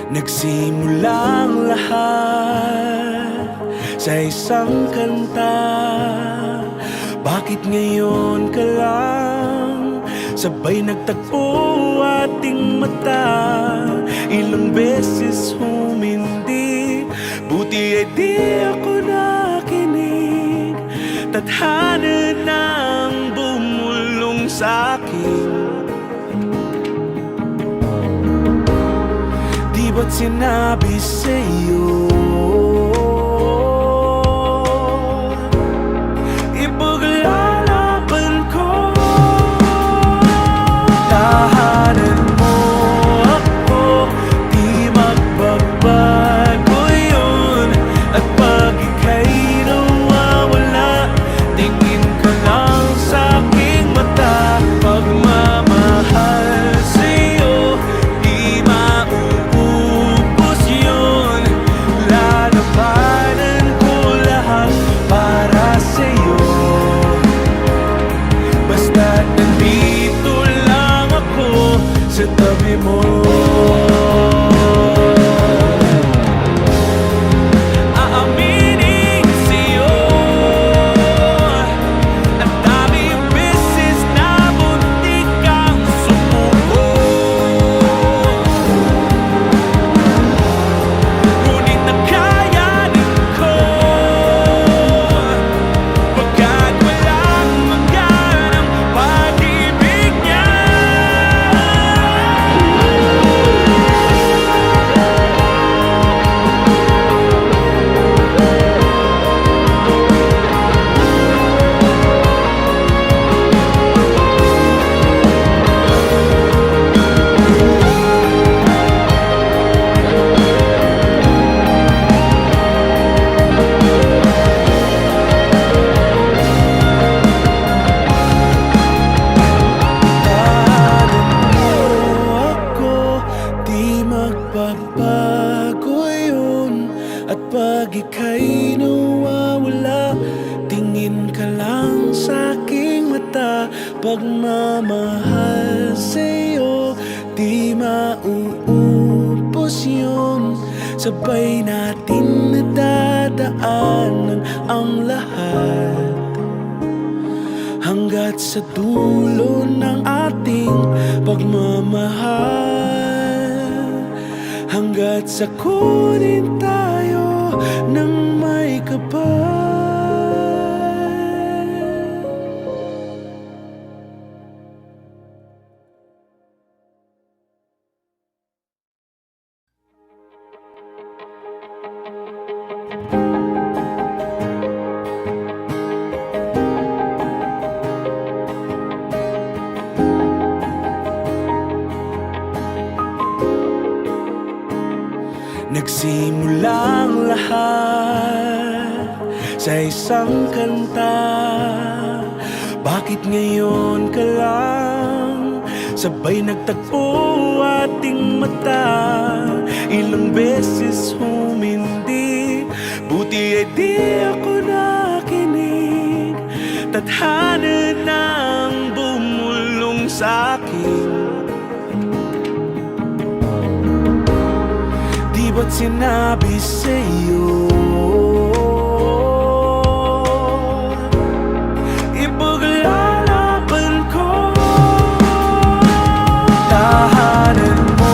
Nagsimulang lahat sa isang kanta. Bakit ngayon ka lang sabay nagtagpo ating mata? Ilang beses humindi, buti ay di ako nakinig. Tadhana nang bumulong sa'kin. Di ba't sinabi sa'yo ipaglalaban ko? Tahanan mo ako, di magbabago yun. At pag ika'y nawawala, tingin ka lang sa'king mata. Pagmamahal sa'yo, di mauubos yun. Lalabanan ko lahat para sa'yo. Basta't nandito lang ako sa tabi mo. Aaminin sa'yo, ang daming beses na muntik kang sumuko. Ngunit nakayanin ko, pagkat walang maganang pag-ibig niya. Ako, di magbabago yun. At pag ika'y nawawala, tingin ka lang sa'king mata. Pagmamahal sa'yo, di mauubos yun. Sabay natin nadadaanan ang lahat, hanggat sa dulo ng ating pagmamahal. Hanggat sa kunin tayo ng may kapal. Nagsimulang lahat sa isang kanta. Bakit ngayon ka lang sabay nagtagpo ating mata? Ilang beses humindi, buti ay di ako nakinig. Tadhana nang bumulong sa'kin. Di ba't sinabi sa'yo ipaglalaban ko? Tahanan mo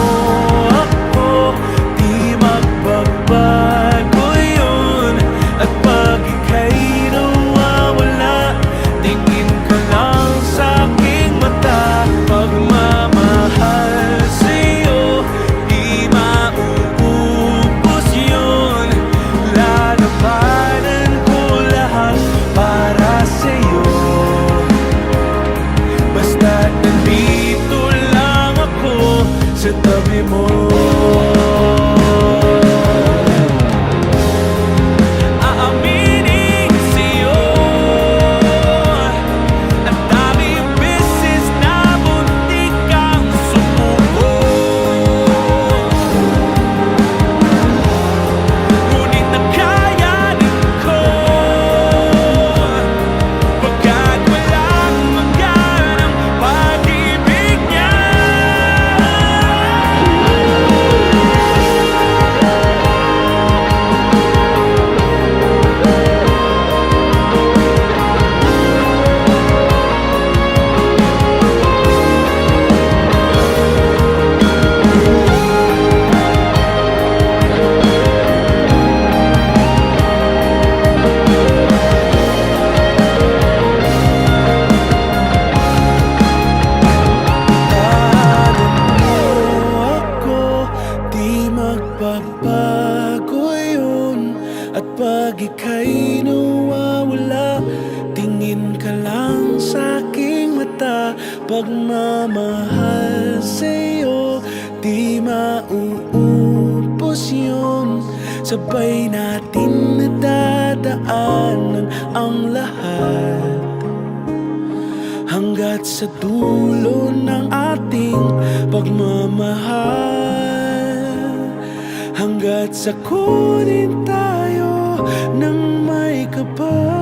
ako, di magbabago yun. At pag ika'y nawawala, tingin ka lang sa'king mata. Pagmamahal sa'yo, di mauubos yun. magbabago yun. At pag ika'y nawawala, tingin ka lang sa aking mata. Pagmamahal sa'yo, di mauubos yun. Sabay natin nadadaanan ang lahat, hanggat sa dulo ng ating pagmamahal. Hanggat sa kunin tayo ng may kapal.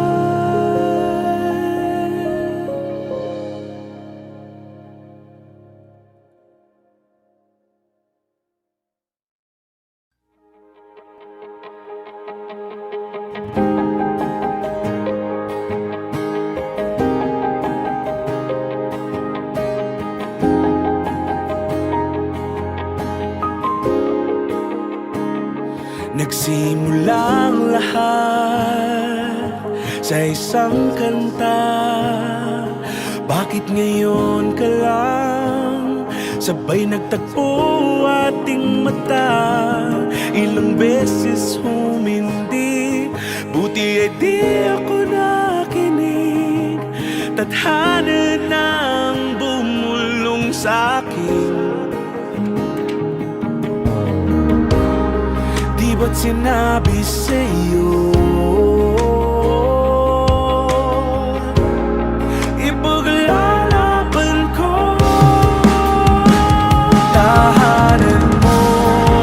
Nagsimulang lahat sa isang kanta. Bakit ngayon ka lang sabay nagtagpo ating mata? Ilang beses humindi, buti ay di ako nakinig. Tadhana nang bumulong sa'kin. Di ba't sinabi sa'yo ipaglalaban ko? Tahanan mo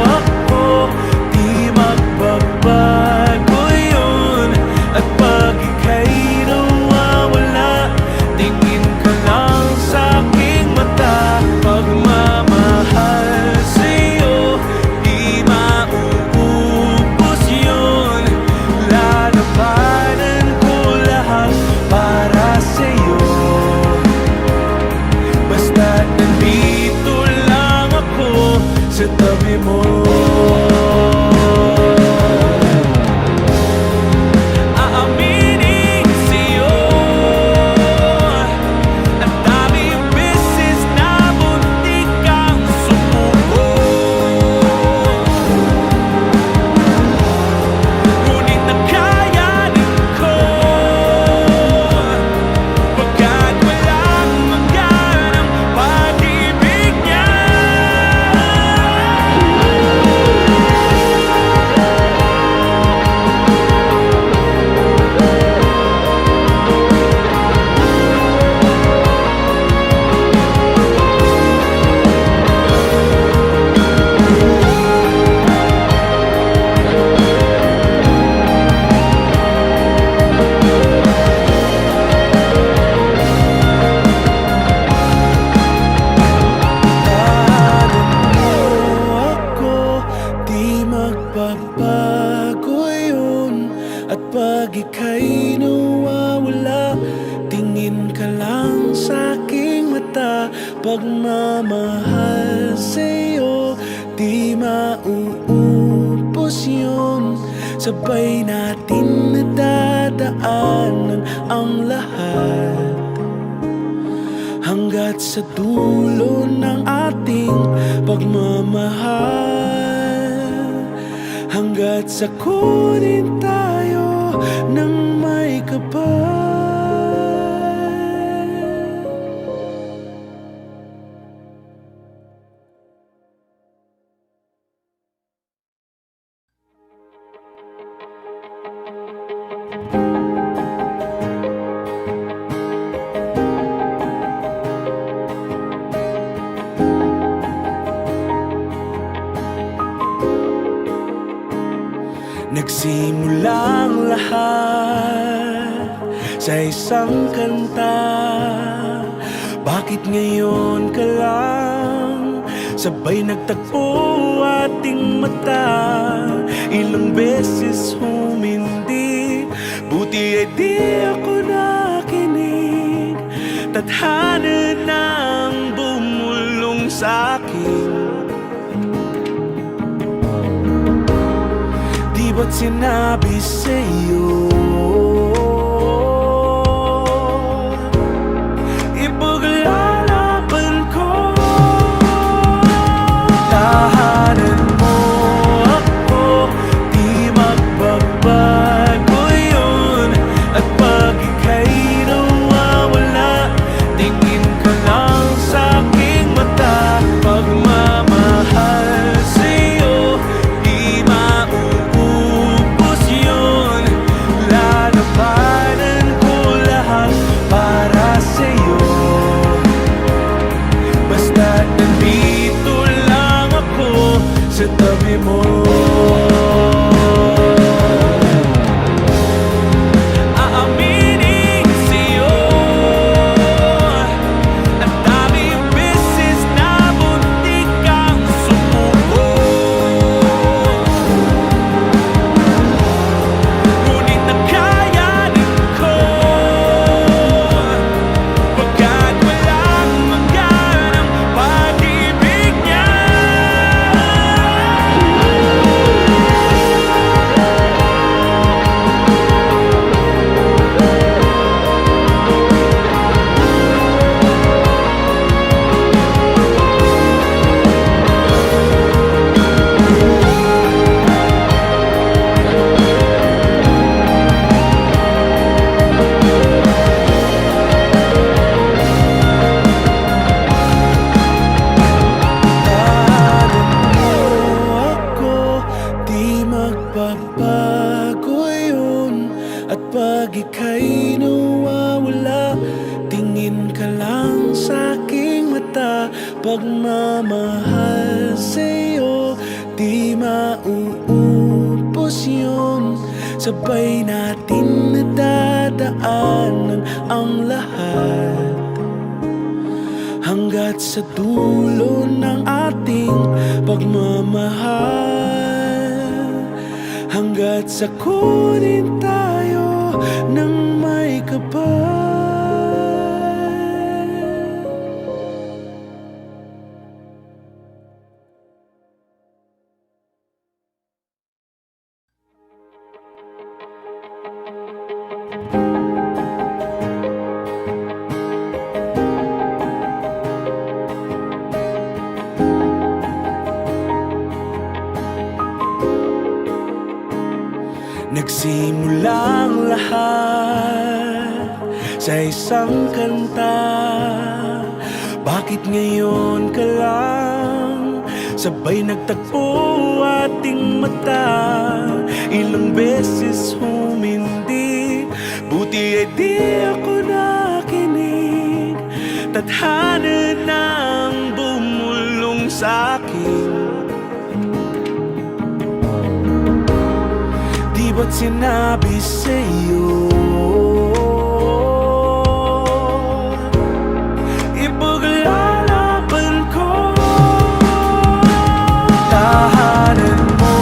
ako, di magbabago yun. At pag ika'y nawawala, tingin ka lang sa aking mata. Pagmamahal sa'yo, di mauubos yun. Lalabanan ko lahat para sa'yo. Basta't nandito lang ako sa tabi mo. Aaminin sa'yo, ang daming beses na muntik kang sumuko. Ngunit nakayanin ko, pagkat walang maganang pag-ibig niya. Ako, di magbabago yun. At pag ika'y nawawala, tingin ka lang sa aking mata. Pagmamahal sa'yo, di mauubos yun. Sabay natin nadadaanan ang lahat, hanggat sa dulo ng ating pagmamahal. Hanggat sa kunin tayo ng may kapal. Nagsimulang lahat sa isang kanta. Bakit ngayon ka lang sabay nagtagpo ating mata? Ilang beses humindi, buti ay di ako nakinig. Tadhana nang bumulong sa'kin. Di ba't sinabi sa'yo ipaglalaban ko? Tahanan mo tabi mo. Aaminin sa'yo, ang daming beses na muntik kang sumuko, ngunit nakayanin ko, pagkat walang maganang pag-ibig niya. Di magbabago yun. At pag ika'y nawawala, tingin ka lang sa aking mata. Pagmamahal sa'yo, di mauubos yun. Sabay natin nadadaanan ang lahat, hanggat sa dulo ng ating pagmamahal, hanggat sa kunin tayo ng may kapal. Nagsimulang lahat sa isang kanta. Bakit ngayon ka lang sabay nagtagpo ating mata? Ilang beses humindi, buti ay di ako nakinig. Tadhana nang bumulong sa'kin. Di ba't sinabi sa'yo ipaglalaban ko? Tahanan mo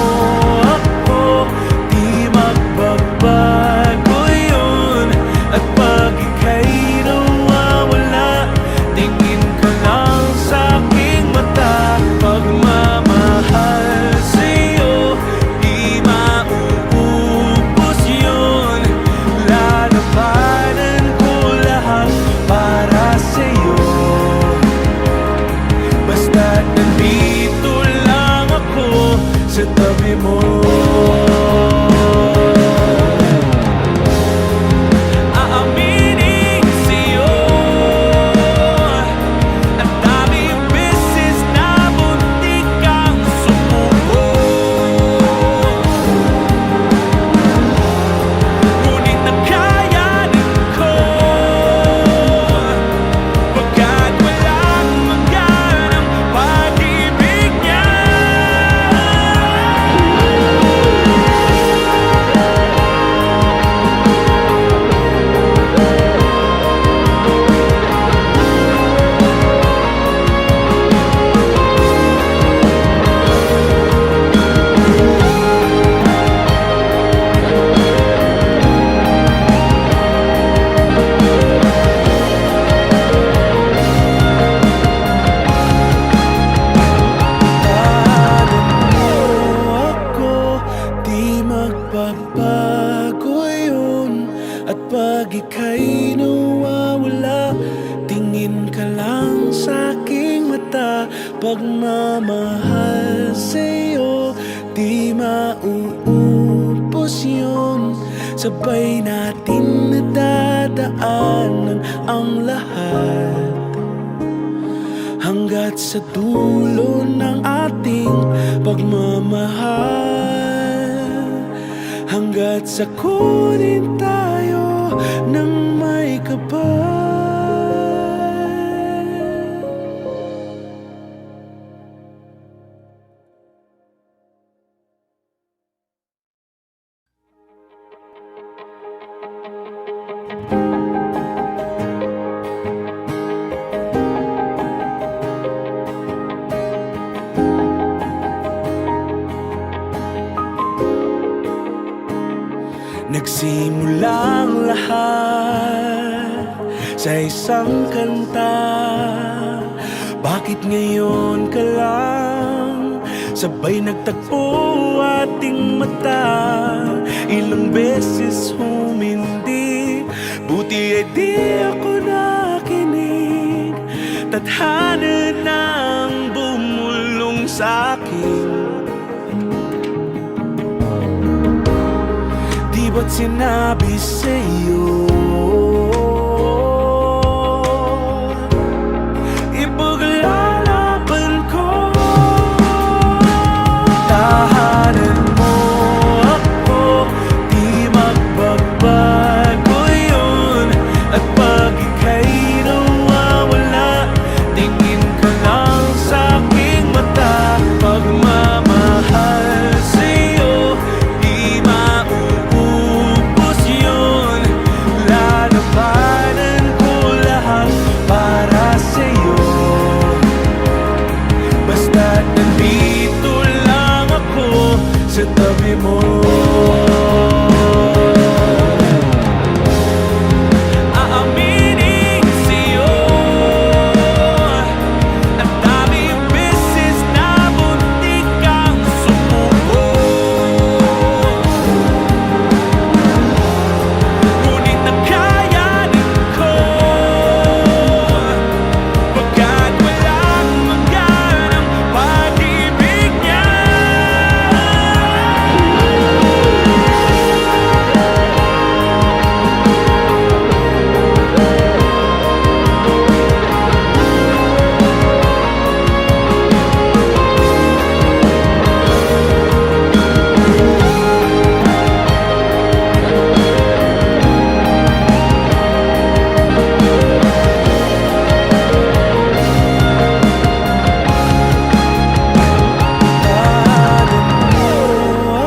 ako, di magbabago yun. At pag ika'y nawawala, tingin ka lang sa aking mata. Pagmamahal sa'yo, di mauubos yun. Lalabanan ko lahat para sa'yo, basta't nandito lang ako sa tabi mo. Aaminin sa'yo, ang daming beses na muntik kang sumuko, ngunit nakayanin ko, pagkat walang maganang pag-ibig niya. Ako, di magbabago yun. At pag ika'y nawawala, tingin ka lang sa aking mata. Pagmamahal sa'yo, di mauubos yun. Sabay natin nadadaanan ang lahat, hanggat sa dulo ng ating pagmamahal, hanggat sa kunin tayo ng may kapal. Nagsimulang lahat sa isang kanta. Bakit ngayon ka lang sabay nagtagpo ating mata? Ilang beses humindi, buti ay di ako nakinig. Tadhana nang bumulong sa'kin. Di ba't sinabi sa'yo ipaglalaban ko? Tahanan mo ako, di magbabago yun. At pag ika'y nawawala, tingin ka lang sa'king mata. Pagmamahal sa'yo, di mauubos yun. Lalabanan ko lahat para sa'yo. Basta't nandito lang ako sa tabi mo. Aaminin sa'yo, ang daming beses na muntik kang sumuko. Ngunit nakayanin ko, pagkat walang maganang pag-ibig niya.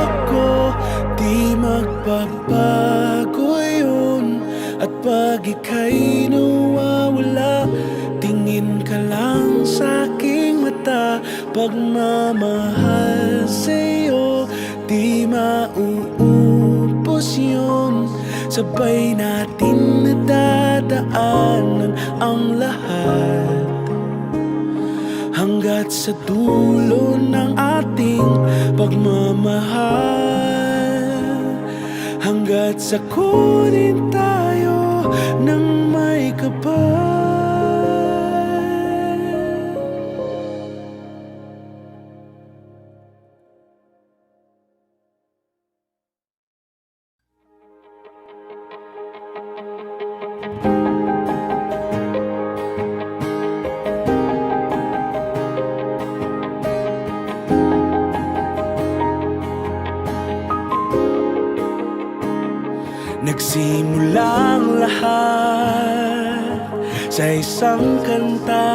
Ako, di magbabago yun. At pag ika'y nawawala, tingin ka lang sa'king mata. Pagmamahal sa'yo, di mauubos yun. Sabay natin nadadaanan ang lahat, hanggat sa dulo ng ating pagmamahal. Hanggat sa kunin tayo ng may kapal. Nagsimulang lahat sa isang kanta.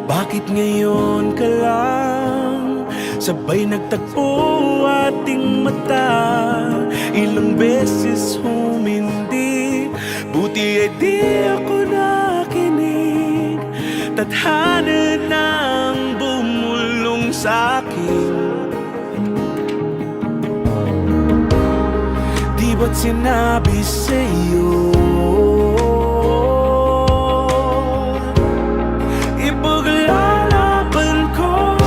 Bakit ngayon ka lang sabay nagtagpo ating mata? Ilang beses humindi, buti ay di ako nakinig. Tadhana nang bumulong sa'kin. Di ba't sinabi sa'yo ipaglalaban ko?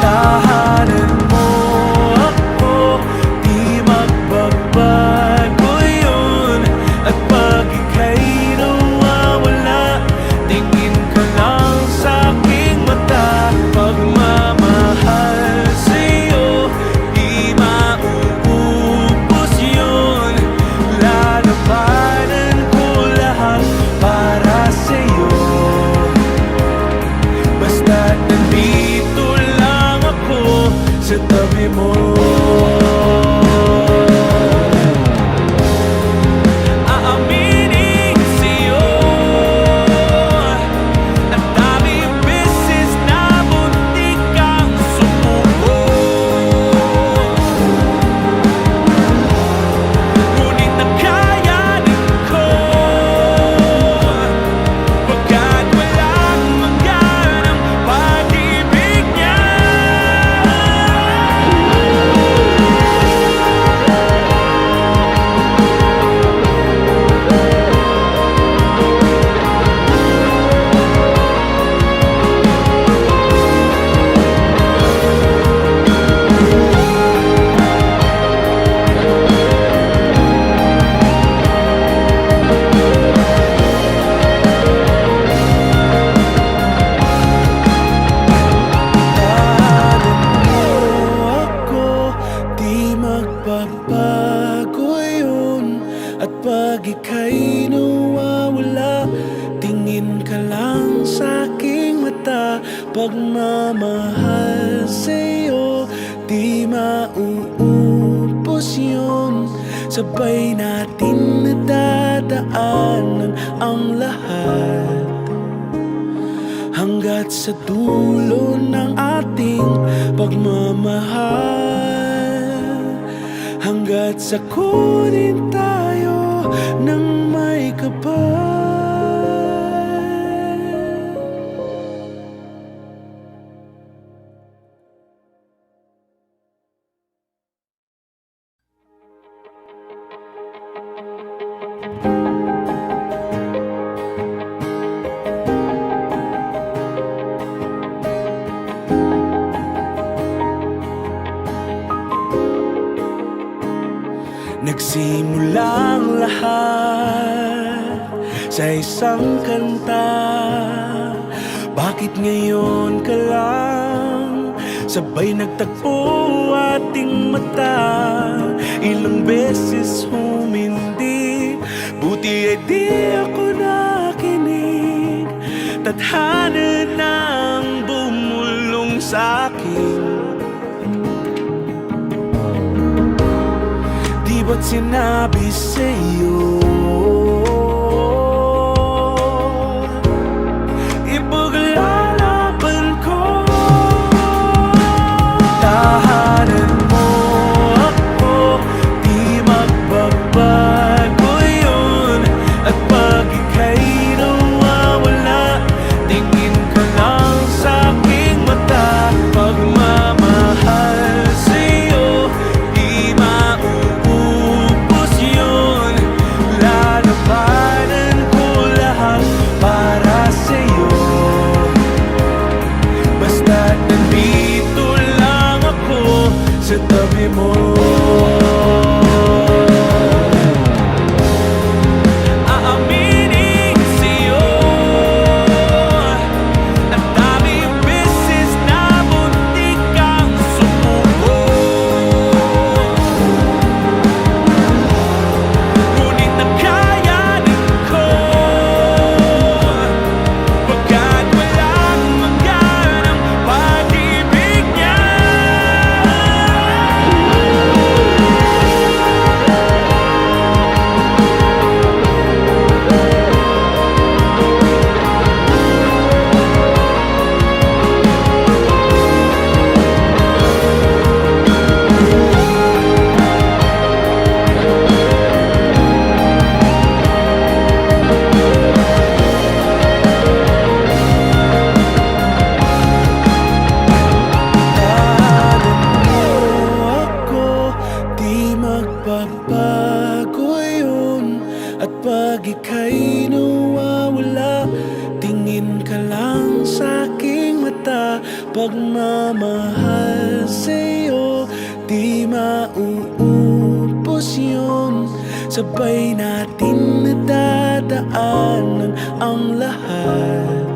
Tahanan mo ako, di magbabago yun. At pag ika'y nawawala, tingin ka lang sa'king mata. Pagmamahal sa'yo, di mauubos yun. Lalabanan ko lahat para sa'yo. Basta't nandito lang ako sa tabi mo. Aaminin sa'yo, ang daming beses na muntik kang sumuko. Ngunit nakayanin ko, pagkat walang maganang pag-ibig niya. pagmamahal sa'yo, di mauubos yun. Sabay natin nadadaanan ang lahat, hanggat sa dulo ng ating pagmamahal, hanggat sa kunin tayo ng may kapal. Nagsimulang lahat sa isang kanta. Bakit ngayon ka lang sabay nagtagpo ating mata? Ilang beses humindi, buti ay di ako nakinig. Tadhana nang bumulong sa'kin. Di ba't sinabi sa'yo ipaglalaban ko? Tahanan mo ako, di magbabago yun. At pag ika'y nawawala, tingin ka lang sa'king mata. Pagmamahal sa'yo, di mauubos yun. Lalabanan ko lahat para sa'yo, basta't nandito lang ako sa tabi mo. Aaminin sa'yo, ang daming beses na muntik kang sumuko, ngunit nakayanin ko, pagkat walang maganang pag-ibig niya. Ako, di magbabago yun. At pag ika'y nawawala, tingin ka lang sa'king mata. Pagmamahal sa'yo, di mauubos yun. Sabay natin nadadaanan ang lahat,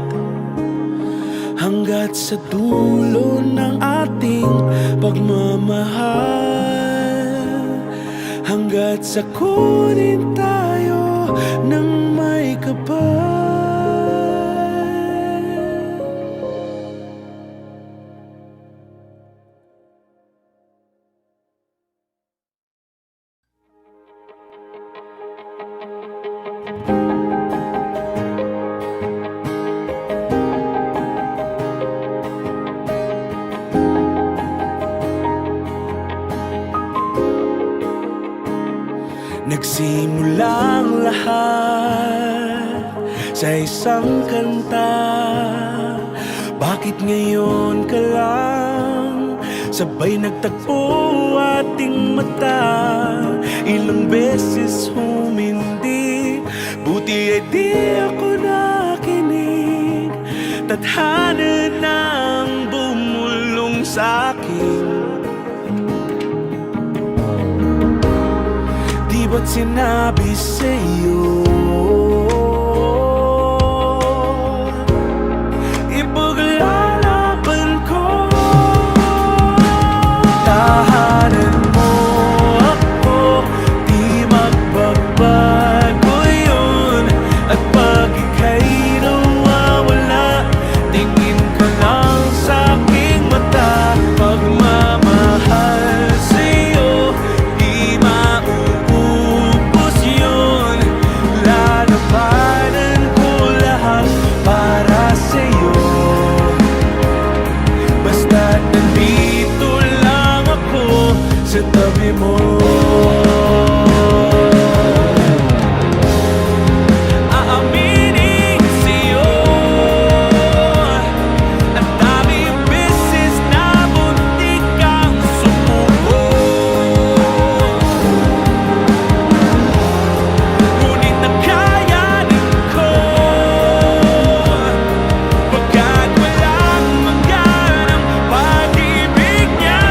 hanggat sa dulo ng ating pagmamahal, hanggat sa kunin tayo ng may kapal. Nagsimulang lahat sa isang kanta. Bakit ngayon ka lang sabay nagtagpo ating mata? Ilang beses humindi, buti ay di ako nakinig. Tadhana nang bumulong sa'kin. Di ba't sinabi sa'yo ipaglalaban ko? Tahanan mo ako, di magbabago yun. At pag ika'y nawawala, tingin ka lang sa Basta't nandito lang ako sa tabi mo. Aaminin sa'yo, ang daming beses na muntik kang sumuko, ngunit nakayanin ko, pagkat walang hanggan ang pag-ibig niya.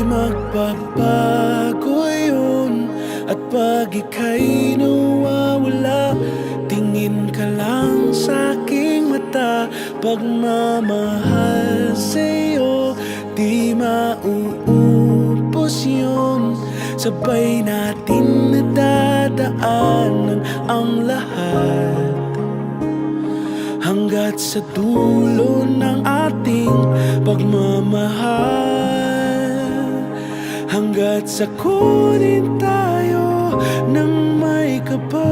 Magbabago yun. At pag ika'y nawawala, tingin ka lang sa aking mata. Pagmamahal sa'yo, di mauubos yun. Sabay natin nadadaanan ang lahat, hanggat sa dulo ng ating pagmamahal, hanggat sa kunin tayo ng may kapal.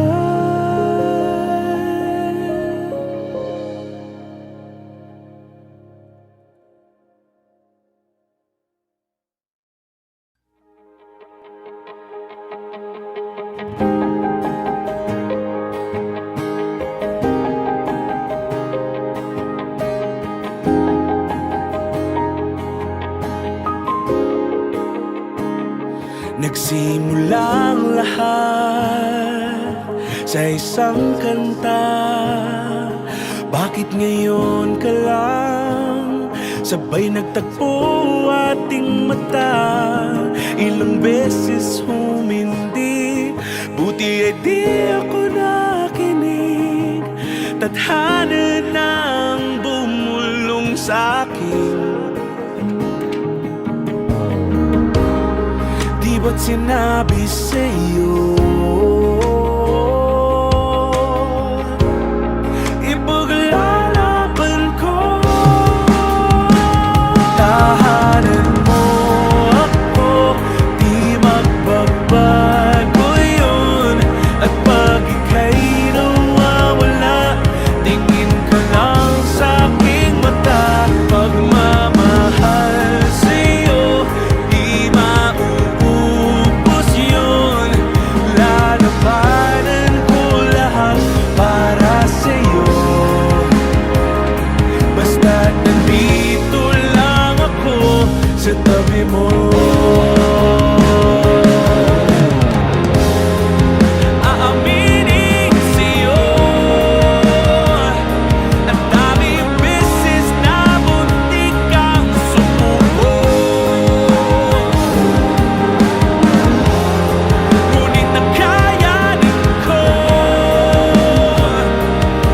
Nagsimulang lahat sa isang kanta. Bakit ngayon ka lang sabay nagtagpo ating mata? Ilang beses humindi, buti ay di ako nakinig. Tadhana nang bumulong sa'kin. Di ba't sinabi sa'yo ipaglalaban ko? Tahanan mo ako, di magbabago yun. At pag ika'y nawawala, tingin ka lang sa aking mata. Pagmamahal sa'yo, di mauubos yun. Lalabanan ko lahat para sa'yo. Basta't nandito lang ako sa tabi mo. Aaminin sa'yo, ang daming beses na muntik kang sumuko, ngunit nakayanin ko,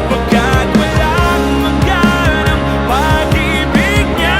pagkat walang hanggan ang pag-ibig niya.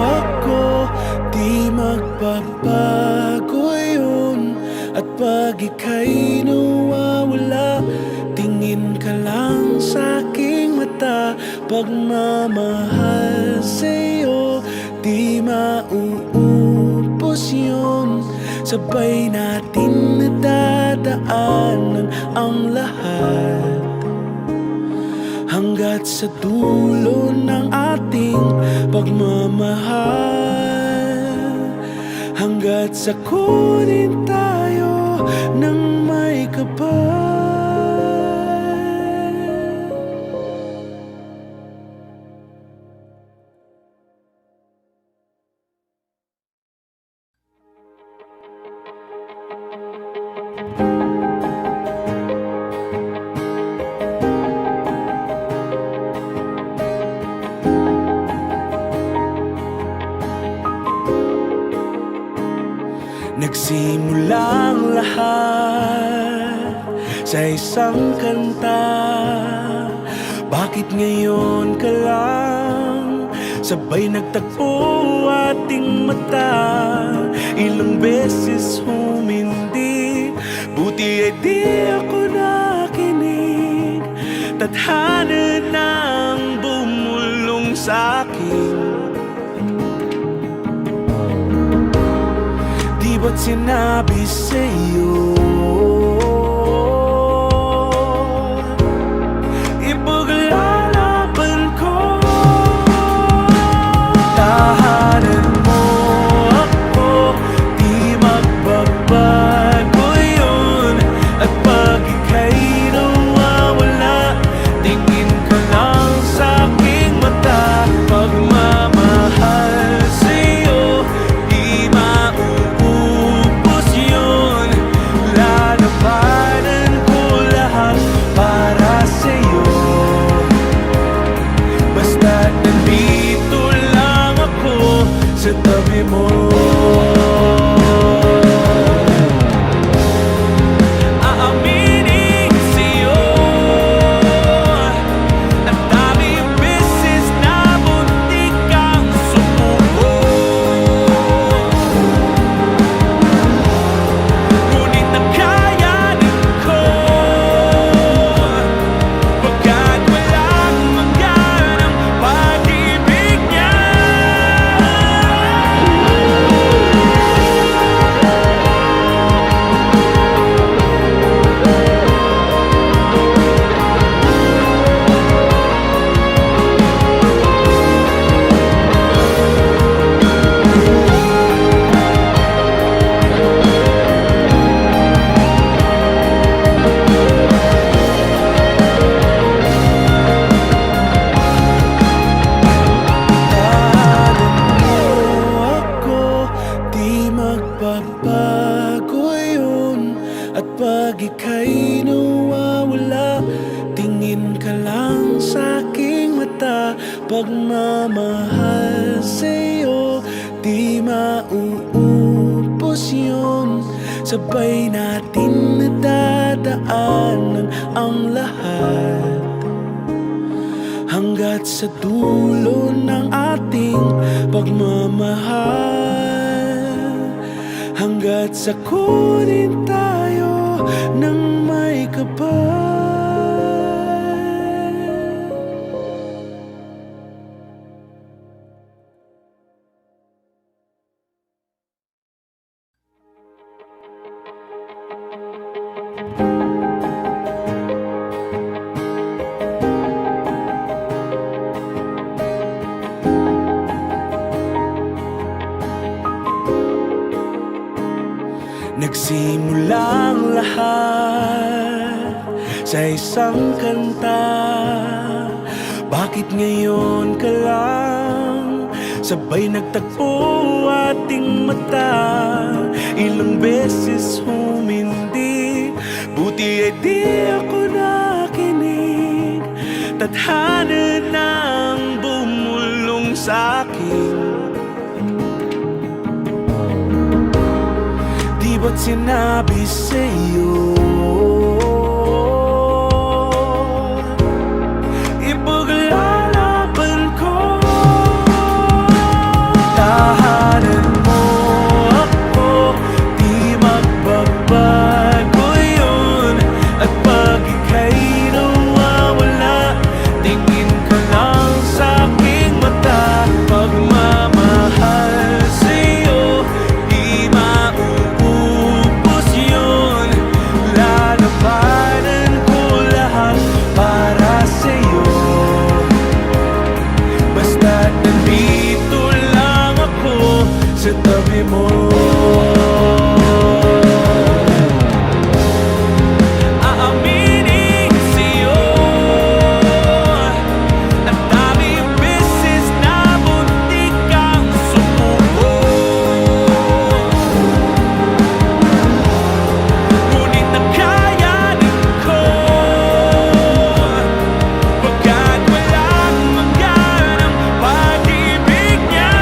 Ako, di magbabago yun. At pag ika'y nawawala, tingin ka lang sa aking mata. Pagmamahal sa'yo, di mauubos yun. Sabay natin nadadaanan ang lahat, hanggat sa dulo ng ating pagmamahal, hanggat sa kunin tayo ng may kapal. Nagsimulang lahat sa isang kanta. Bakit ngayon ka lang sabay nagtagpo ating mata? Ilang beses humindi, buti ay di ako nakinig. Tadhana nang bumulong sa'kin. Di ba't sinabi sa'yo ipaglalaban ko? Tahanan mo ako, di magbabago yun. At pag ika'y nawawala, tingin ka lang sa'king mata. Pagmamahal sa'yo, di mauubos yun. Lalabanan ko lahat para sa'yo. Basta't nandito lang ako sa tabi mo. Aaminin sa'yo, ang daming beses na muntik kang sumuko. Ngunit nakayanin ko, pagkat walang maganang pag-ibig niya. Ako, di magbabago yun. At pag ika'y nawawala, tingin ka lang sa'king mata. Pagmamahal sa'yo, di mauubos yun. Sabay natin nadadaanan ang lahat, hanggat sa dulo ng ating pagmamahal. Hanggat sa kunin tayo ng may kapal. Nagsimulang lahat sa isang kanta. Bakit ngayon ka lang sabay nagtagpo ating mata? Ilang beses humindi, buti ay di ako nakinig. Tadhana nang bumulong sa'kin. Di ba't sinabi sa'yo ipaglalaban ko? Tahanan mo ako, di magbabago yun. At pag ika'y nawawala, tingin ka lang sa'king mata. Pagmamahal sa'yo, di mauubos yun. Lalabanan ko lahat para sa'yo. Basta't nandito lang ako sa tabi mo. Aaminin sa'yo, ang daming beses na muntik kang sumuko. Ngunit nakayanin ko, pagkat walang maganang pag-ibig niya.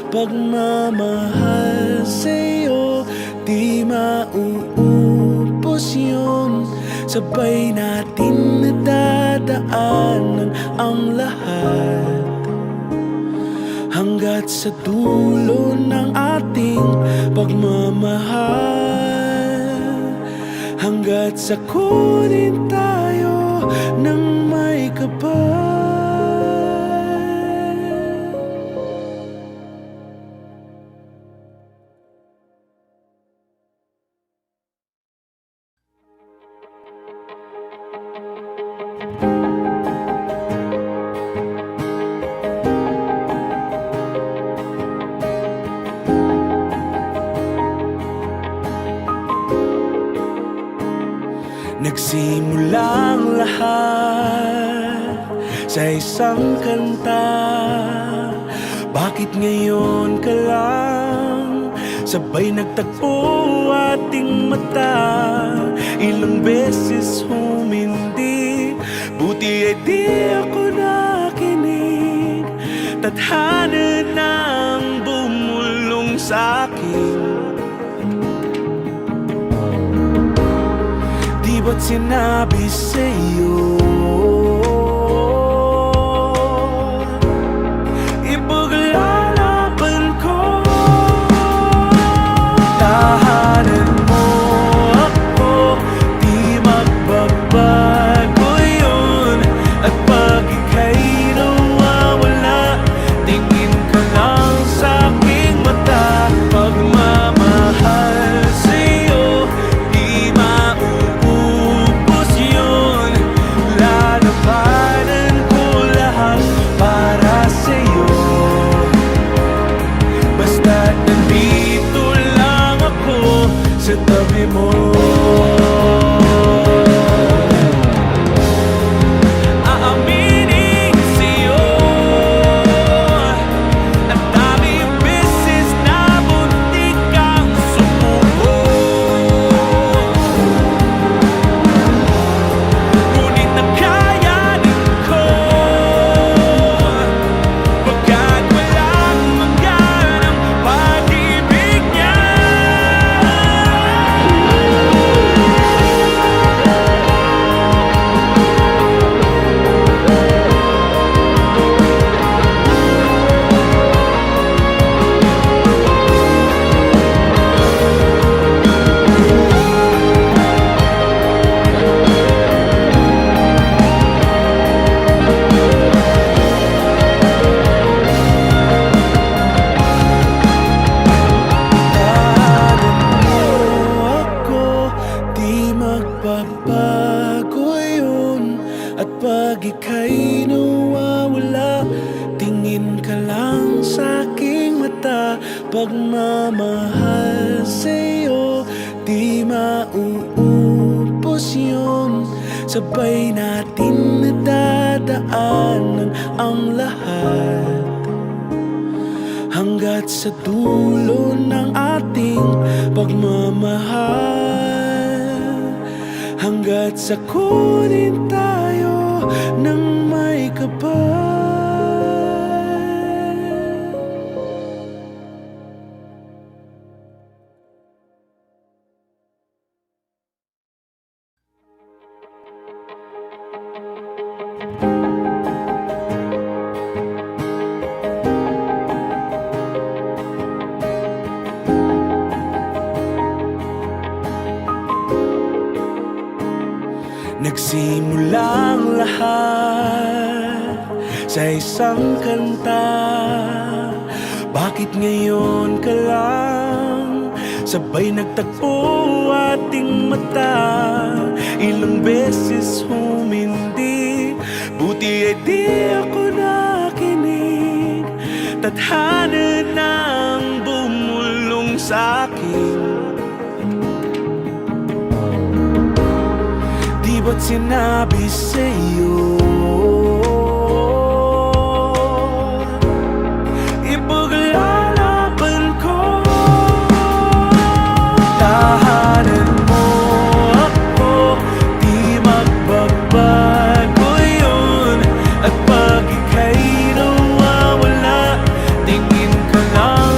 pagmamahal sa'yo, di mauubos yun. Sabay natin nadadaanan ang lahat, hanggat sa dulo ng ating pagmamahal, hanggat sa kunin tayo ng may kapal. Nagsimulang lahat sa isang kanta. Bakit ngayon ka lang sabay nagtagpo ating mata? Ilang beses humindi, buti ay di ako nakinig. Tadhana nang bumulong sa'kin. Di ba't sinabi sa'yo ipaglalaban ko? Tahanan mo ako, di magbabago yun. At pag ika'y nawawala, tingin ka lang sa'king mata. Pagmamahal sa'yo, di mauubos yun. Lalabanan ko lahat para sa'yo, basta't nandito lang ako sa tabi mo. Aaminin sa'yo, ang daming beses na muntik kang sumuko. Ngunit nakayanin ko, pagkat walang maganang pag-ibig niya. Ako, di magbabago yun. At pag ika'y nawawala, tingin ka lang sa'king mata. Pagmamahal sa'yo, di mauubos yun. Sabay natin nadadaanan ang lahat, hanggat sa dulo ng ating pagmamahal, hanggat sa kunin tayo ng may kapal. Nagsimulang lahat sa isang kanta. Bakit ngayon ka lang sabay nagtagpo ating mata? Ilang beses humindi, buti ay di ako nakinig. Tadhana nang bumulong sa'kin. Di ba't sinabi sa'yo ipaglalaban ko? Tahanan mo ako, di magbabago yun. At pag ika'y nawawala, tingin ka lang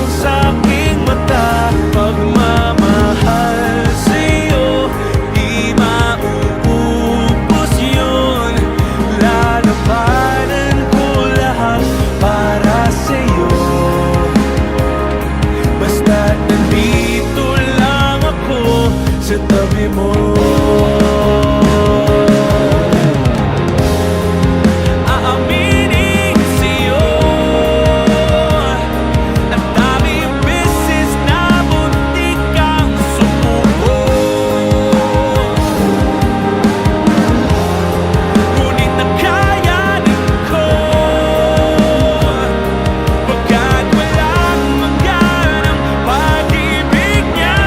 tabi mo. Aaminin sa'yo, ang daming beses na muntik kang sumuko, ngunit nakayanin ko, pagkat walang hanggan ang pag-ibig niya.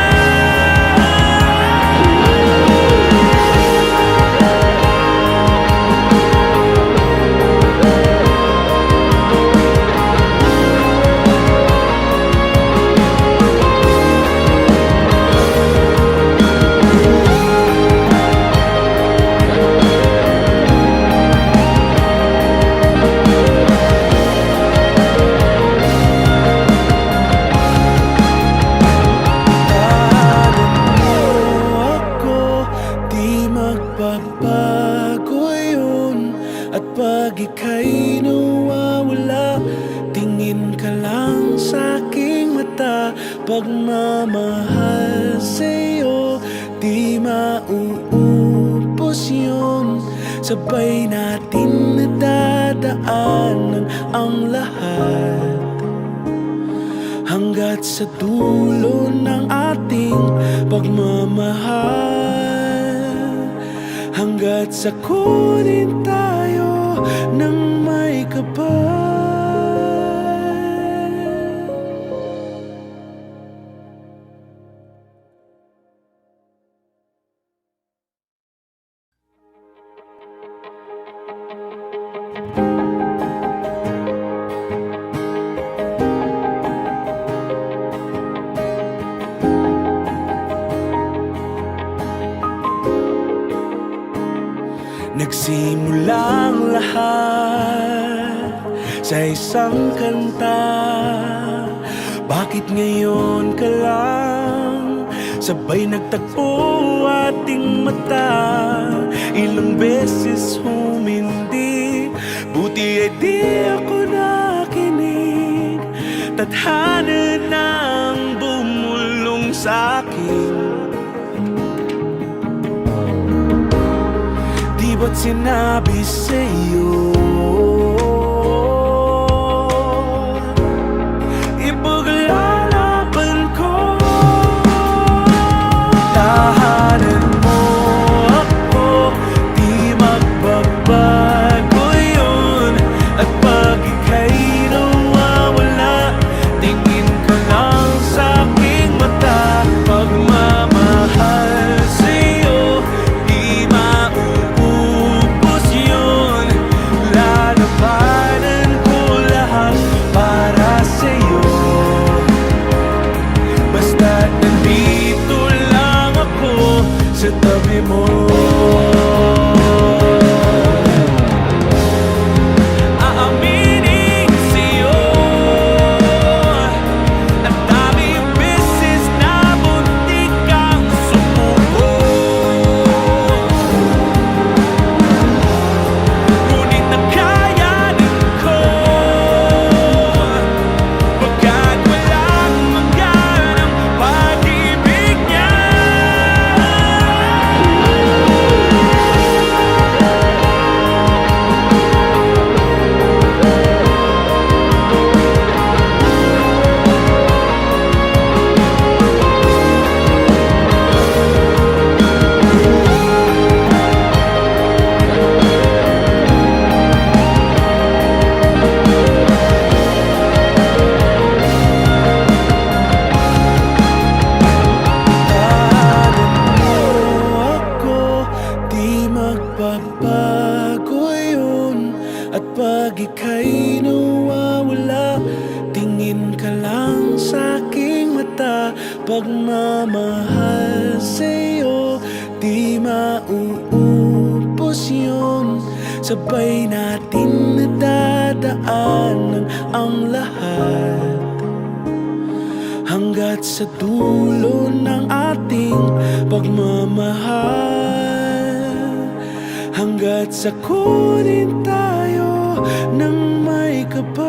Di magbabago yun. At pag ika'y nawawala, tingin ka lang sa aking mata. Pagmamahal sa'yo, di mauubos yun. Sabay natin nadadaanan ang lahat, hanggat sa dulo ng ating pagmamahal, hanggat sa kunin tayo ng may kapal. Nagsimulang lahat sa isang kanta. Bakit ngayon ka lang sabay nagtagpo ating mata? Ilang beses humindi, buti ay di ako nakinig. Tadhana nang bumulong sa'kin. Di ba't sinabi sa'yo ipaglalaban ko? Tahanan mo ako, di magbabago yun. At pag ika'y nawawala, tingin ka lang sa aking mata. Pagmamahal sa'yo, di mauubos yun. Lalabanan ko lahat para sa'yo, basta't nandito lang ako sa tabi mo. Aaminin sa'yo, ang daming beses na muntik kang sumuko, ngunit nakayanin ko, pagkat walang hanggan ang pag-ibig niya. Di magbabago yun. At pag ika'y nawawala, tingin ka lang sa aking mata. Pagmamahal sa'yo, di mauubos yun. Sabay natin nadadaanan ang lahat, hanggat sa dulo ng ating pagmamahal, hanggat sa kunin tayo ng may kapal.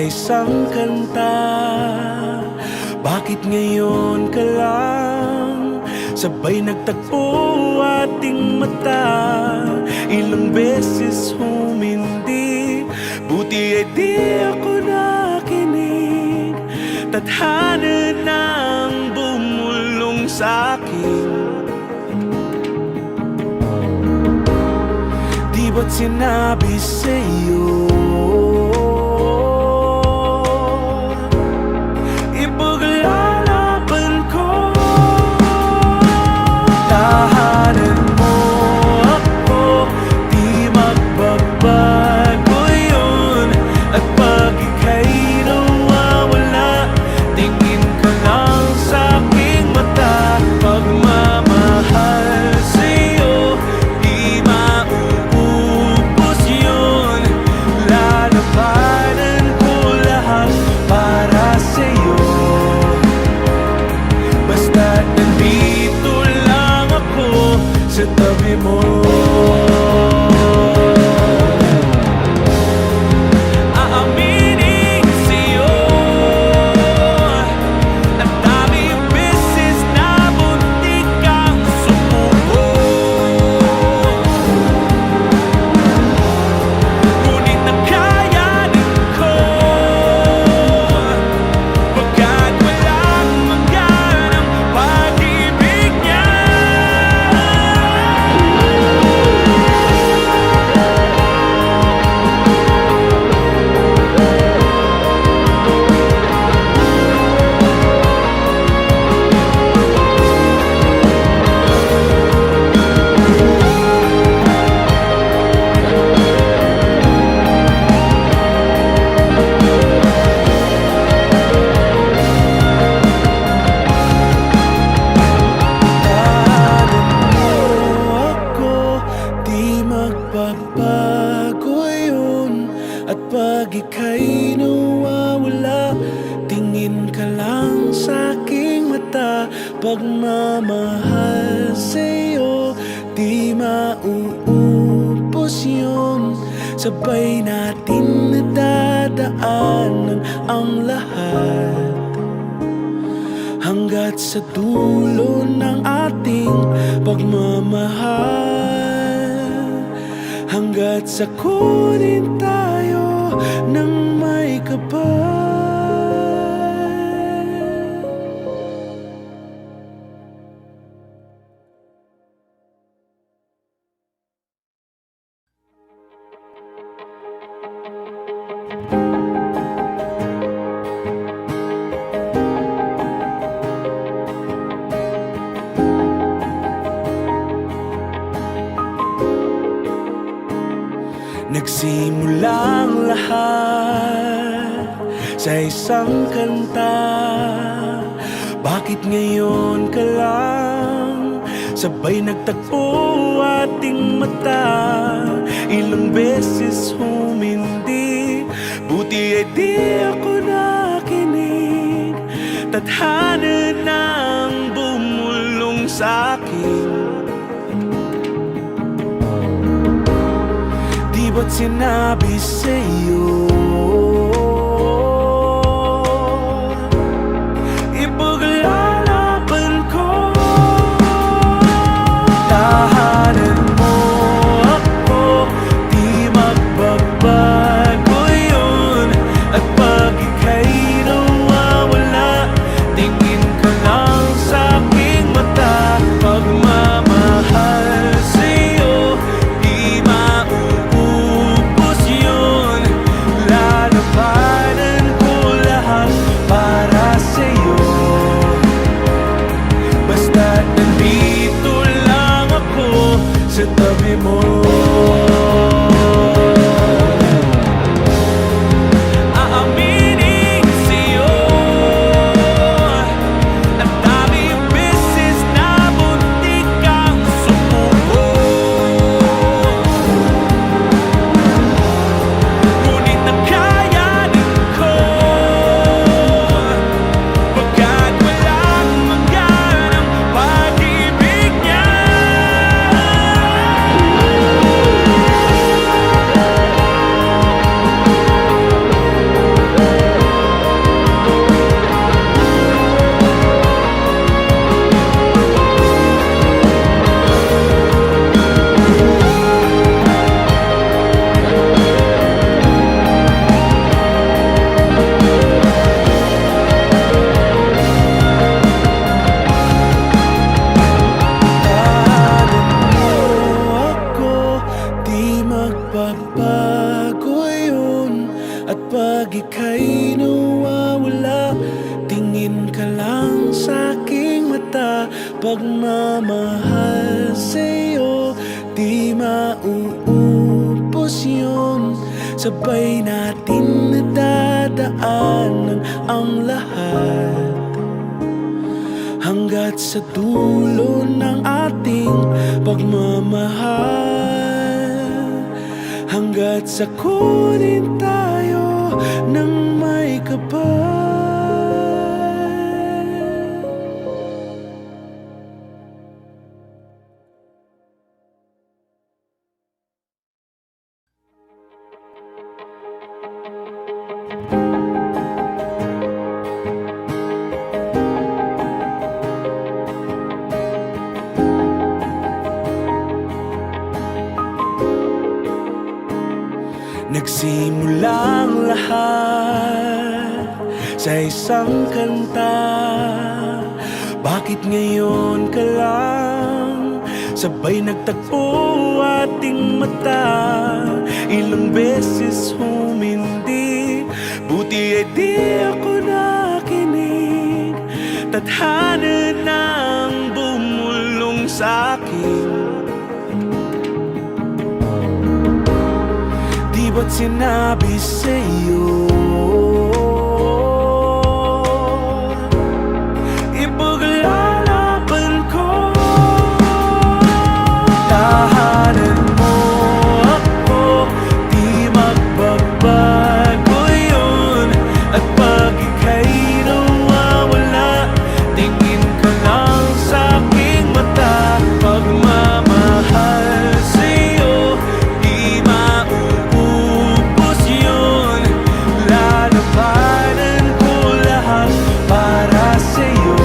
isang kanta. Bakit ngayon ka lang sabay nagtagpo ating mata? Ilang beses humindi, buti ay di ako nakinig. Tadhana nang bumulong sa'kin. Di ba't sinabi sa'yo ipaglalaban ko? Tahanan mo ako, di magbabago yun. At pag ika'y nawawala, tingin ka lang sa'king mata. Pagmamahal sa'yo, di mauubos yun. Lalabanan ko lahat para sa'yo. Basta't nandito lang ako sa tabi mo. Aaminin sa'yo, ang daming beses na muntik kang sumuko. Ngunit nakayanin ko, pagkat walang maganang pag-ibig niya. Ako, di magbabago yun. At pag ika'y nawawala, tingin ka lang sa'king mata. Pagmamahal sa'yo, di mauubos yun. Sabay natin nadadaanan ang lahat, hanggat sa dulo ng ating pagmamahal. Hanggat sa kunin tayo ng may kapal. Nagsimulang lahat sa isang kanta. Bakit ngayon ka lang sabay nagtagpo ating mata? Ilang beses humindi, buti ay di ako nakinig. Tadhana nang bumulong sa'kin. Di ba't sinabi sa'yo ipaglalaban ko? Tahanan mo ako, di magbabago yun. At pag ika'y nawawala, tingin ka lang sa'king mata. Pagmamahal sa'yo, di mauubos yun. pagmamahal sa'yo, di mauubos yun. Sabay natin nadadaanan ang lahat, hanggat sa dulo ng ating pagmamahal, hanggat sa kunin tayo ng may kapal. Nagsimulang lahat sa isang kanta. Bakit ngayon ka lang sabay nagtagpo ating mata? Ilang beses humindi, buti ay di ako nakinig. Tadhana nang bumulong sa'kin. Di ba't sinabi sa'yo ipaglalaban ko? Tahanan mo ako, di magbabago yun. At pag ika'y nawawala, tingin ka lang sa'king mata. Pagmamahal sa'yo, di mauubos yun. Lalabanan ko lahat para sa'yo,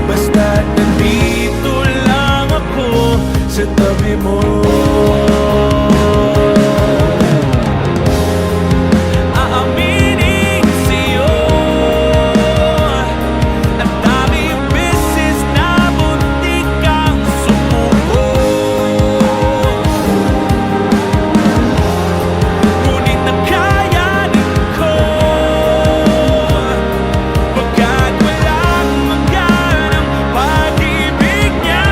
basta't nandito lang ako sa tabi mo. Aaminin sa'yo, ang daming beses na muntik kang sumuko, ngunit nakayanin ko, pagkat walang maganang pag-ibig niya.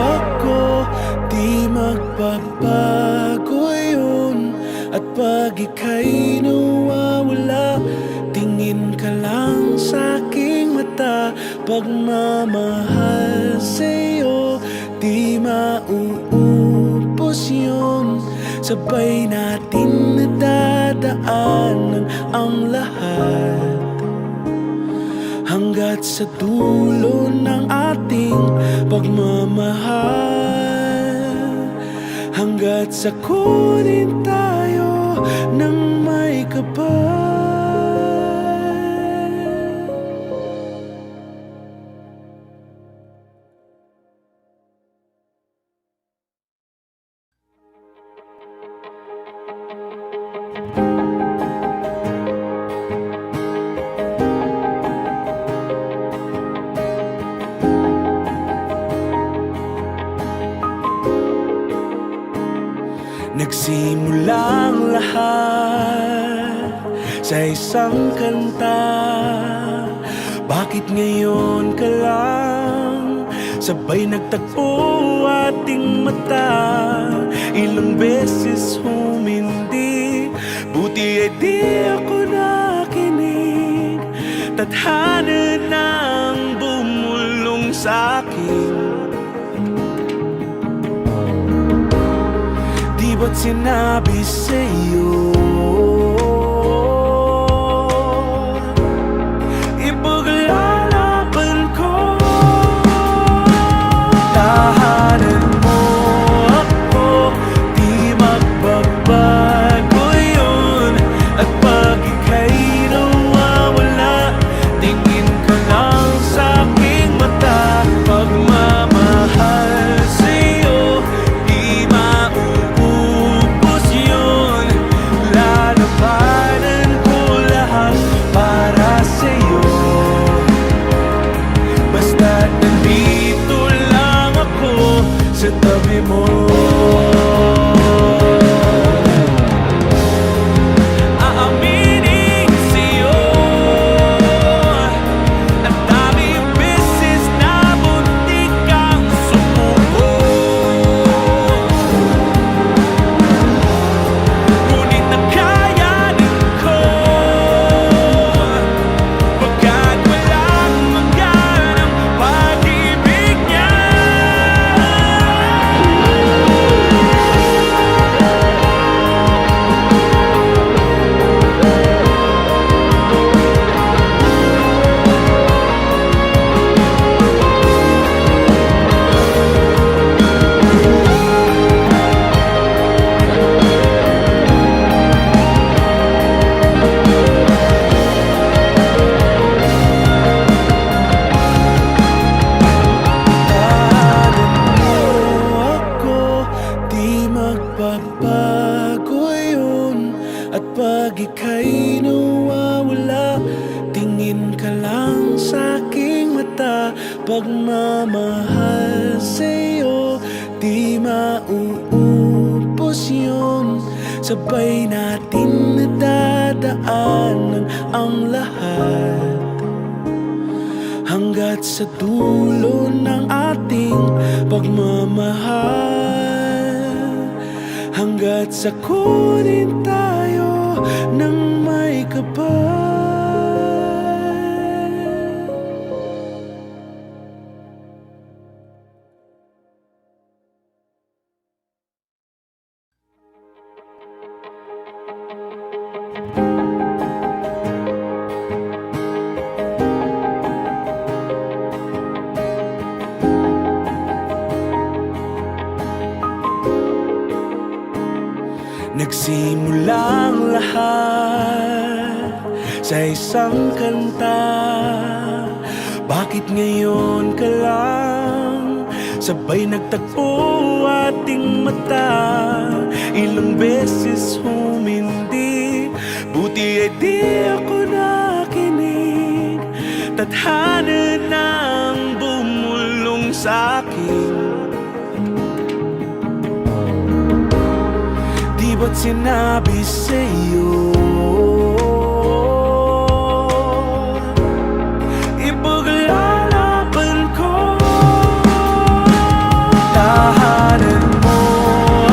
Ako, di magbabago yun. At pag ika'y nawawala, tingin ka lang sa'king mata. Pagmamahal sa'yo, di mauubos yun. Sabay natin nadadaanan ang lahat, hanggat sa dulo ng ating pagmamahal, hanggat sa kunin tayo ng may kapal. Nagsimulang lahat sa isang kanta. Bakit ngayon ka lang sabay nagtagpo ating mata? Ilang beses humindi, buti ay di ako nakinig. Tadhana nang bumulong sa'kin. Di ba't sinabi sa'yo ipaglalaban ko? Tahanan mo ako, di magbabago yun. At pag ika'y nawawala, tingin ka lang pag ika'y nawawala, tingin ka lang sa aking mata. Pagmamahal sa'yo, di mauubos yun. Sabay natin nadadaanan ang lahat, hanggat sa dulo ng ating pagmamahal, hanggat sa kunin tayo ng may kapal. Nagsimulang lahat sa isang kanta. Bakit ngayon ka lang sabay nagtagpo ating mata? Ilang beses humindi, buti ay di ako nakinig. Tadhana nang bumulong sa'kin. Di ba't sinabi sa'yo ipaglalaban ko? Tahanan mo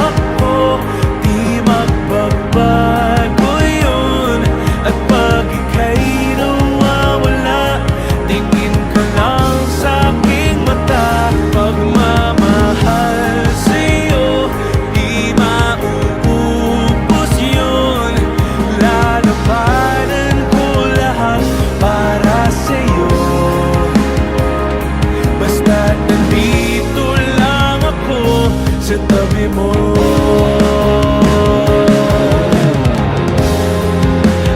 ako, di magbabago yun. At pag ika'y nawawala, tingin ka lang sa aking mata. Pagmamahal sa'yo, di mauubos yun. Lalabanan ko lahat para sa'yo, basta't nandito lang ako sa tabi mo.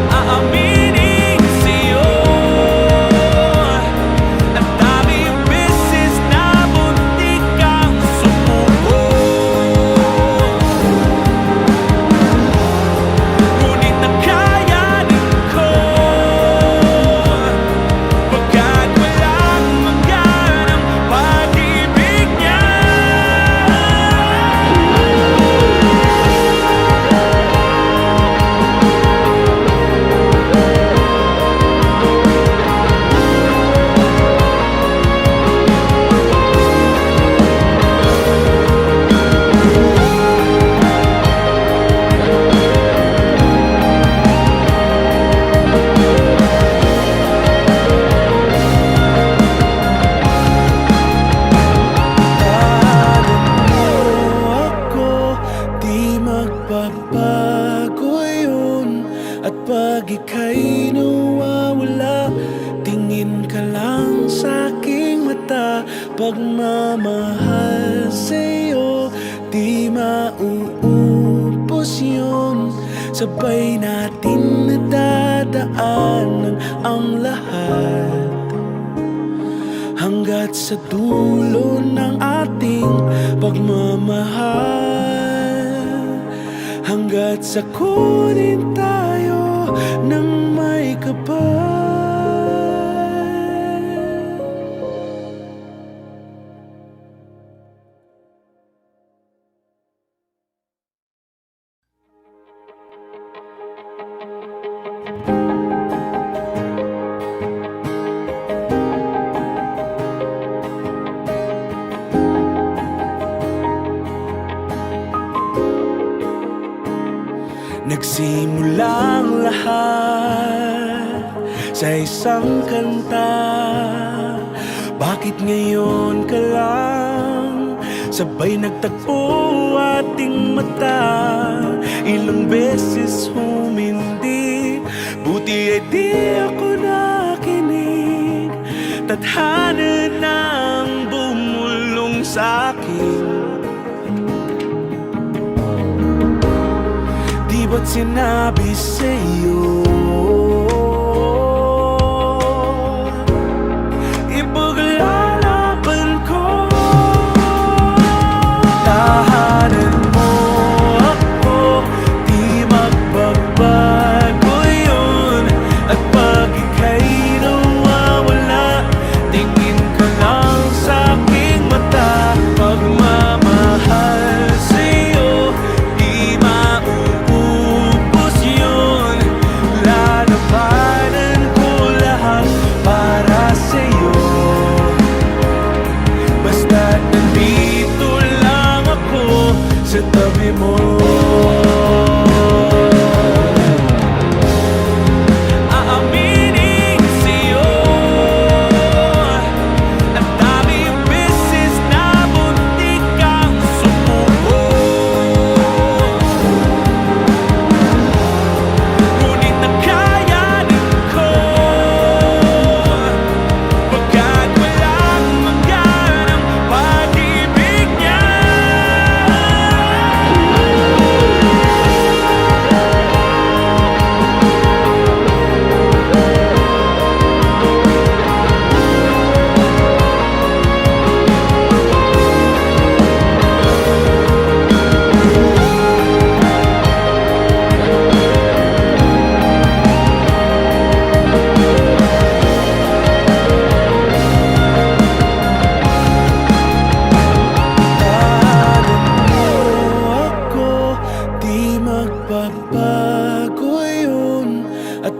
Aaminin sa'yo, ang daming beses na muntik kang sumuko, ngunit nakayanin ko, pagkat walang maganang pag-ibig niya. Ako, di magbabago yun. At pag ika'y nawawala, tingin ka lang sa aking mata. Pagmamahal sa'yo, di mauubos yun. Sabay natin nadadaanan ang lahat, hanggat sa dulo ng ating pagmamahal, hanggat sa kunin tayo ng may kapal. Nagsimulang lahat sa isang kanta. Bakit ngayon ka lang sabay nagtagpo ating mata? Ilang beses humindi, buti ay di ako nakinig. Tadhana nang bumulong sa'kin. Di ba't sinabi sa'yo ipaglalaban ko? Tahanan mo ako, di magbabago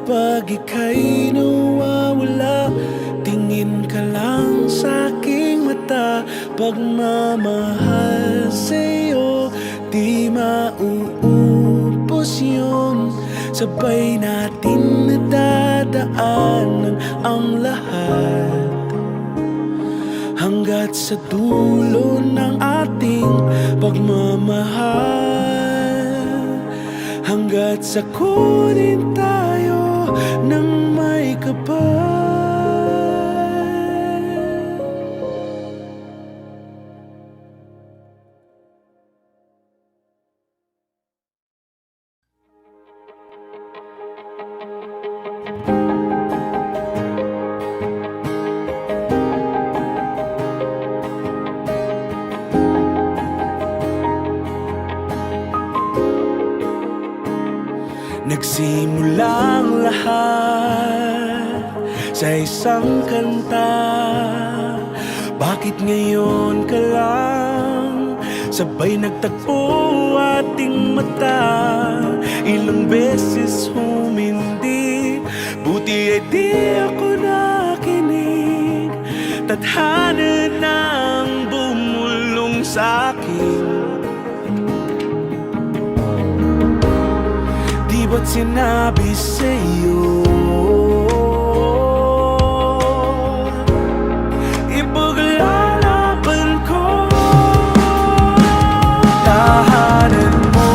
pag ika'y nawawala, tingin ka lang sa aking mata. Pagmamahal sa'yo, di mauubos yun. Sabay natin nadadaanan ang lahat, hanggat sa dulo ng ating pagmamahal, hanggat sa kunin tayo ng may kapal. Nagsimulang lahat sa isang kanta. Bakit ngayon ka lang sabay nagtagpo ating mata? Ilang beses humindi, buti ay di ako nakinig. Tadhana nang bumulong sa'kin. Di ba't sinabi sa'yo ipaglalaban ko? Tahanan mo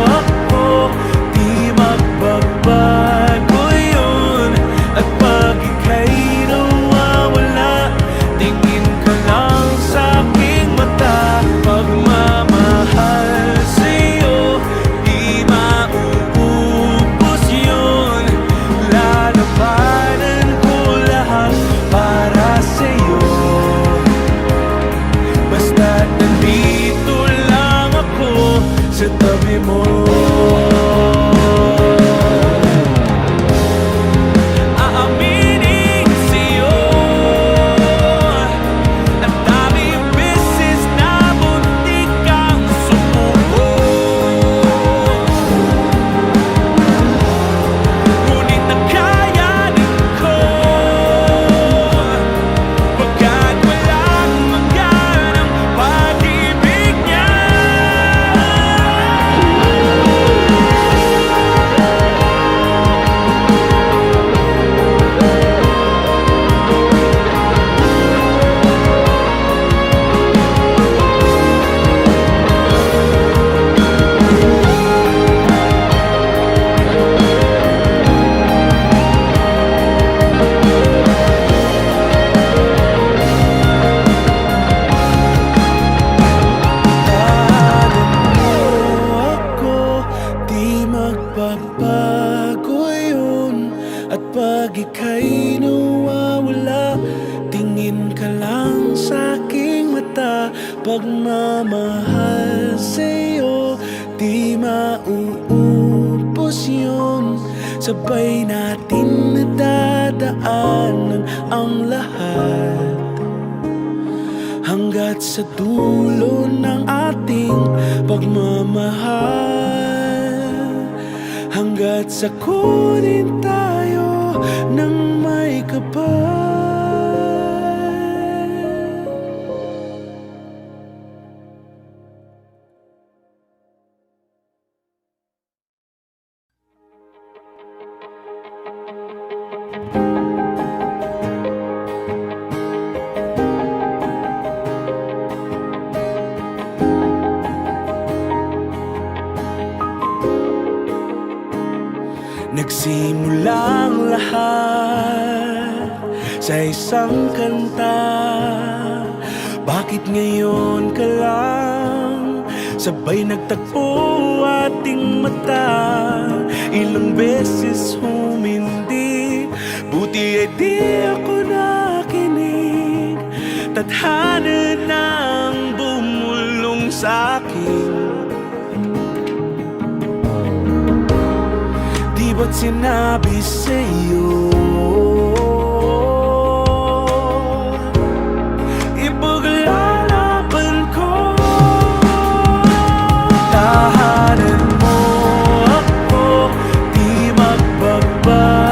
ako, di magbabago yun. At pag ika'y nawawala, tingin ka lang sa aking mata. Pagmamahal sa'yo, di mauubos yun. Lalabanan ko lahat para sa'yo, basta't nandito lang ako sa tabi mo. Aaminin sa'yo, ang daming beses na muntik kang sumuko, ngunit nakayanin ko, pagkat walang maganang pag-ibig niya. Ako, di magbabago yun. At pag ika'y nawawala, tingin ka lang sa aking mata. Pagmamahal sa'yo, di mauubos yun. Sabay natin nadadaanan ang lahat, hanggat sa dulo ng ating pagmamahal, hanggat sa kunin tayo ng may kapal. Nagsimulang lahat sa isang kanta. Bakit ngayon ka lang sabay nagtagpo ating mata? Ilang beses humindi, buti ay di ako nakinig. Tadhana nang bumulong sa'kin. Di ba't sinabi sa'yo ipaglalaban ko? Tahanan mo ako, di magbabago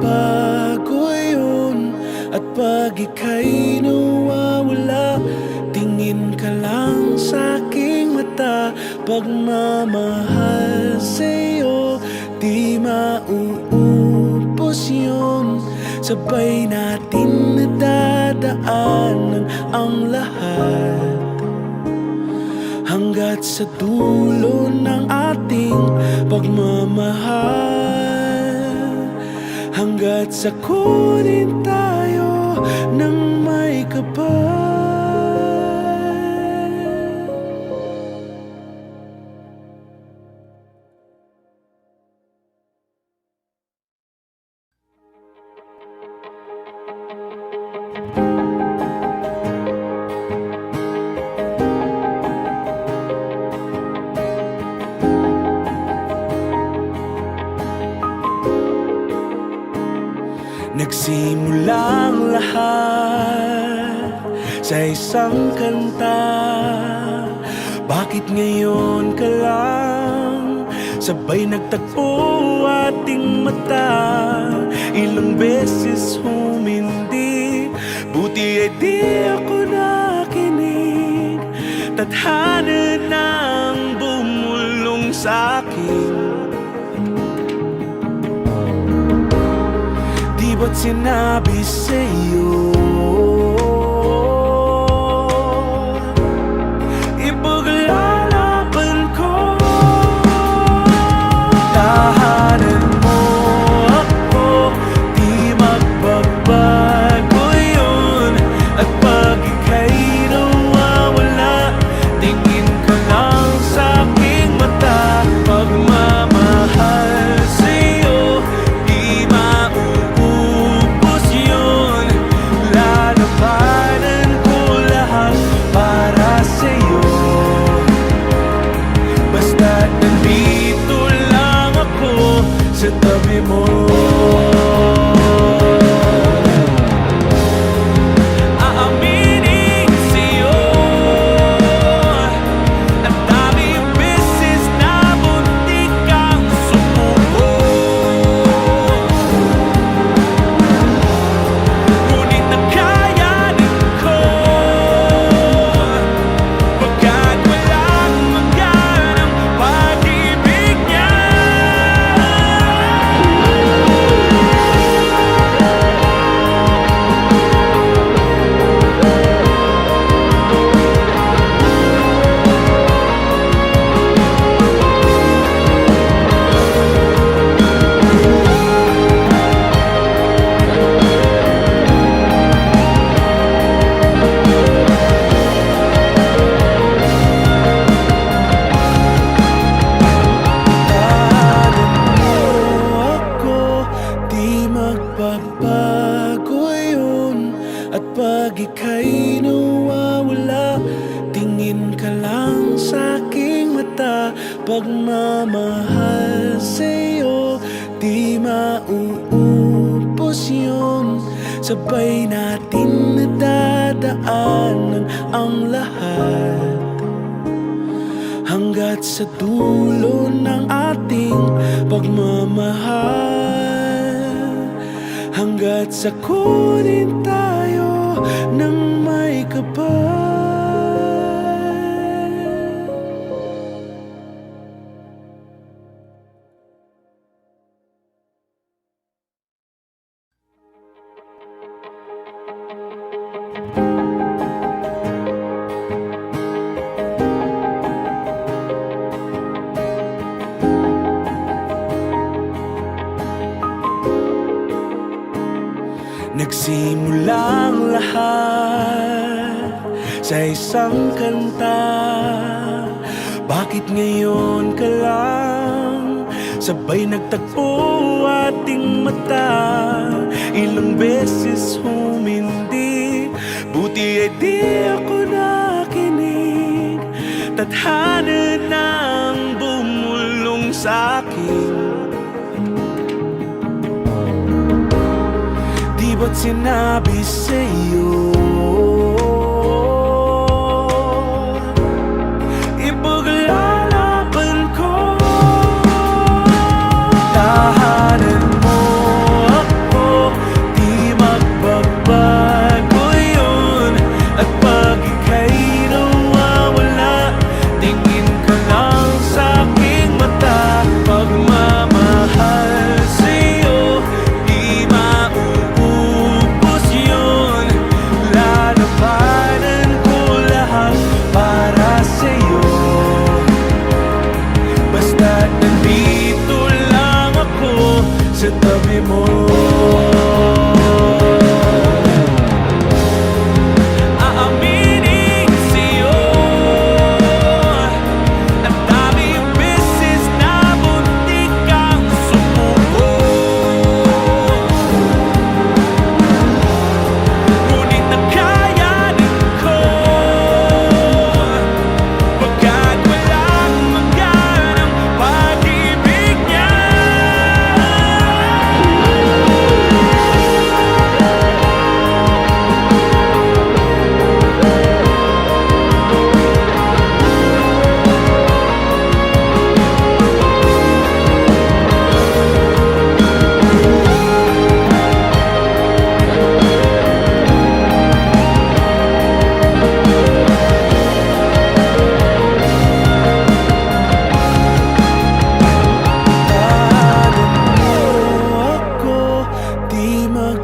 nagbabago yun. At pag ika'y nawawala, tingin ka lang sa aking mata. Pagmamahal sa'yo, di mauubos yun. Sabay natin nadadaanan ang lahat, hanggat sa dulo ng ating pagmamahal. Hanggat sa kunin tayo ng may kapal. Nagsimulang lahat sa isang kanta. Bakit ngayon ka lang sabay nagtagpo ating mata? Ilang beses humindi, buti ay di ako nakinig. Tadhana nang bumulong sa'kin. Di ba't sinabi sa'yo ipaglalaban ko? Tahanan mo ako, di magbabago yun. At pag ika'y nawawala, tingin ka lang sa aking mata. Pagmamahal sa'yo, di mauubos yun. Lalabanan ko lahat para sa'yo. Basta't nandito lang ako sa tabi mo. Aaminin sa'yo, ang daming beses na muntik kang sumuko. Ngunit nakayanin ko, pagkat walang maganang pag-ibig niya. Ako, di magbabago yun. At pag ika'y nawawala, tingin ka lang sa aking mata. Pagmamahal sa'yo, di mauubos yun. Sabay natin nadadaanan ang lahat, hanggat sa dulo ng ating pagmamahal. Hanggat sa kunin tayo ng may kapal. Nagsimulang lahat sa isang kanta. Bakit ngayon ka lang sabay nagtagpo ating mata? Ilang beses humindi, buti ay di ako nakinig. Tadhana nang bumulong sa'kin. Di ba't sinabi sa'yo ipaglalaban ko? Tahanan mo ako,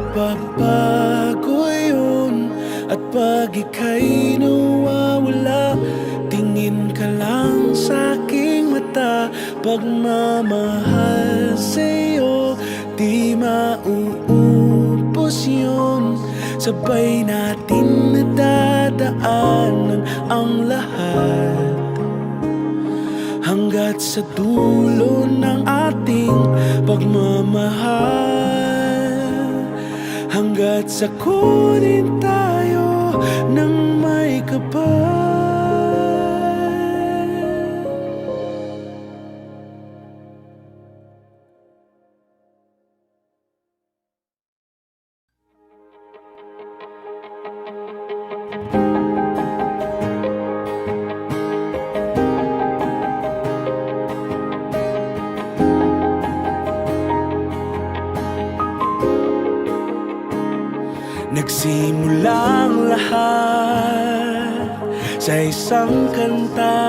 magbabago yun. At pag ika'y nawawala, tingin ka lang sa aking mata. Pagmamahal sa'yo, di mauubos yun. Sabay natin nadadaanan ang lahat, hanggat sa dulo ng ating pagmamahal. Hanggat sa kunin tayo ng may kapal. Nagsimulang lahat sa isang kanta.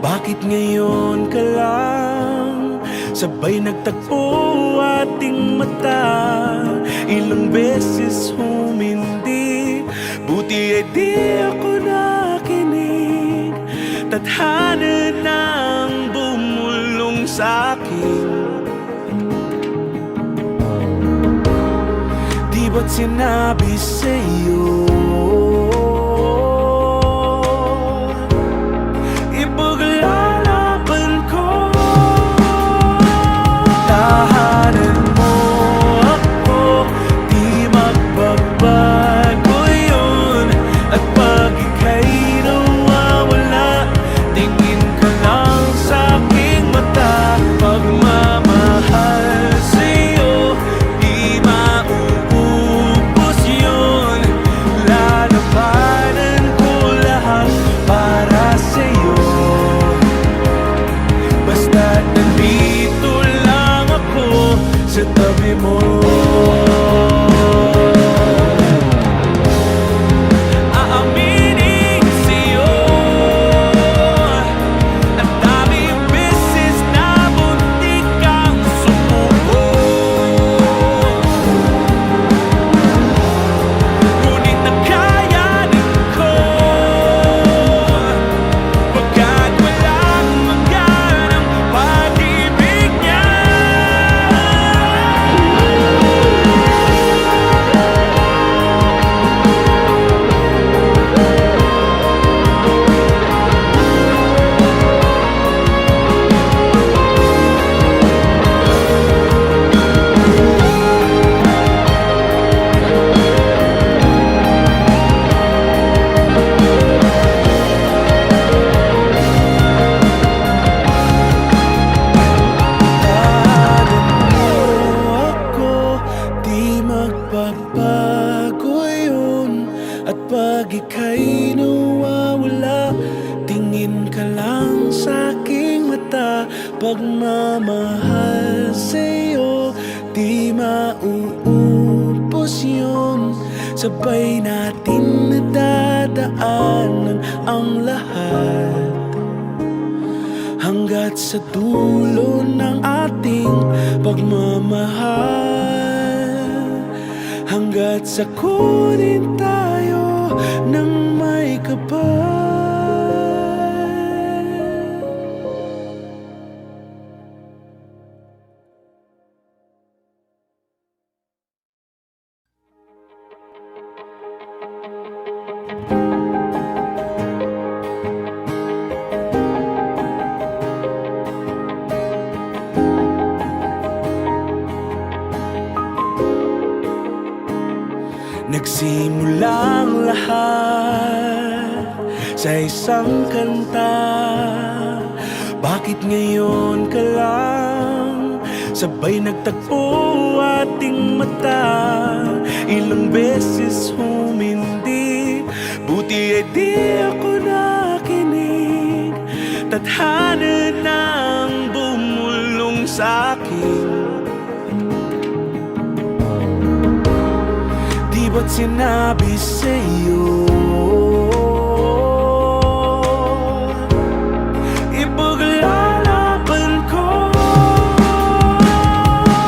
Bakit ngayon ka lang sabay nagtagpo ating mata? Ilang beses humindi, buti ay di ako nakinig. Tadhana nang bumulong sa'kin. Di ba't sinabi sa'yo ipaglalaban ko? Tahanan mo ako, di magbabago yun. At pag ika'y nawawala, tingin ka lang sa aking mata. Pagmamahal sa'yo, di mauubos yun. Lalabanan ko lahat para sa'yo. Basta't nandito lang ako sa tabi mo. Aaminin sa'yo, ang daming beses na muntik kang sumuko. Ngunit nakayanin ko, pagkat walang maganang pag-ibig niya. Ako, di magbabago yun. At pag ika'y nawawala, tingin ka lang sa aking mata. Pagmamahal sa'yo, di mauubos yun. Sabay natin nadadaanan ang lahat, hanggat sa dulo ng ating pagmamahal. Hanggat sa kunin tayo ng may kapal. Nagsimulang lahat sa isang kanta. Bakit ngayon ka lang sabay nagtagpo ating mata? Ilang beses humindi, buti ay di ako nakinig. Tadhana nang bumulong sa'kin. Di ba't sinabi sa'yo ipaglalaban ko?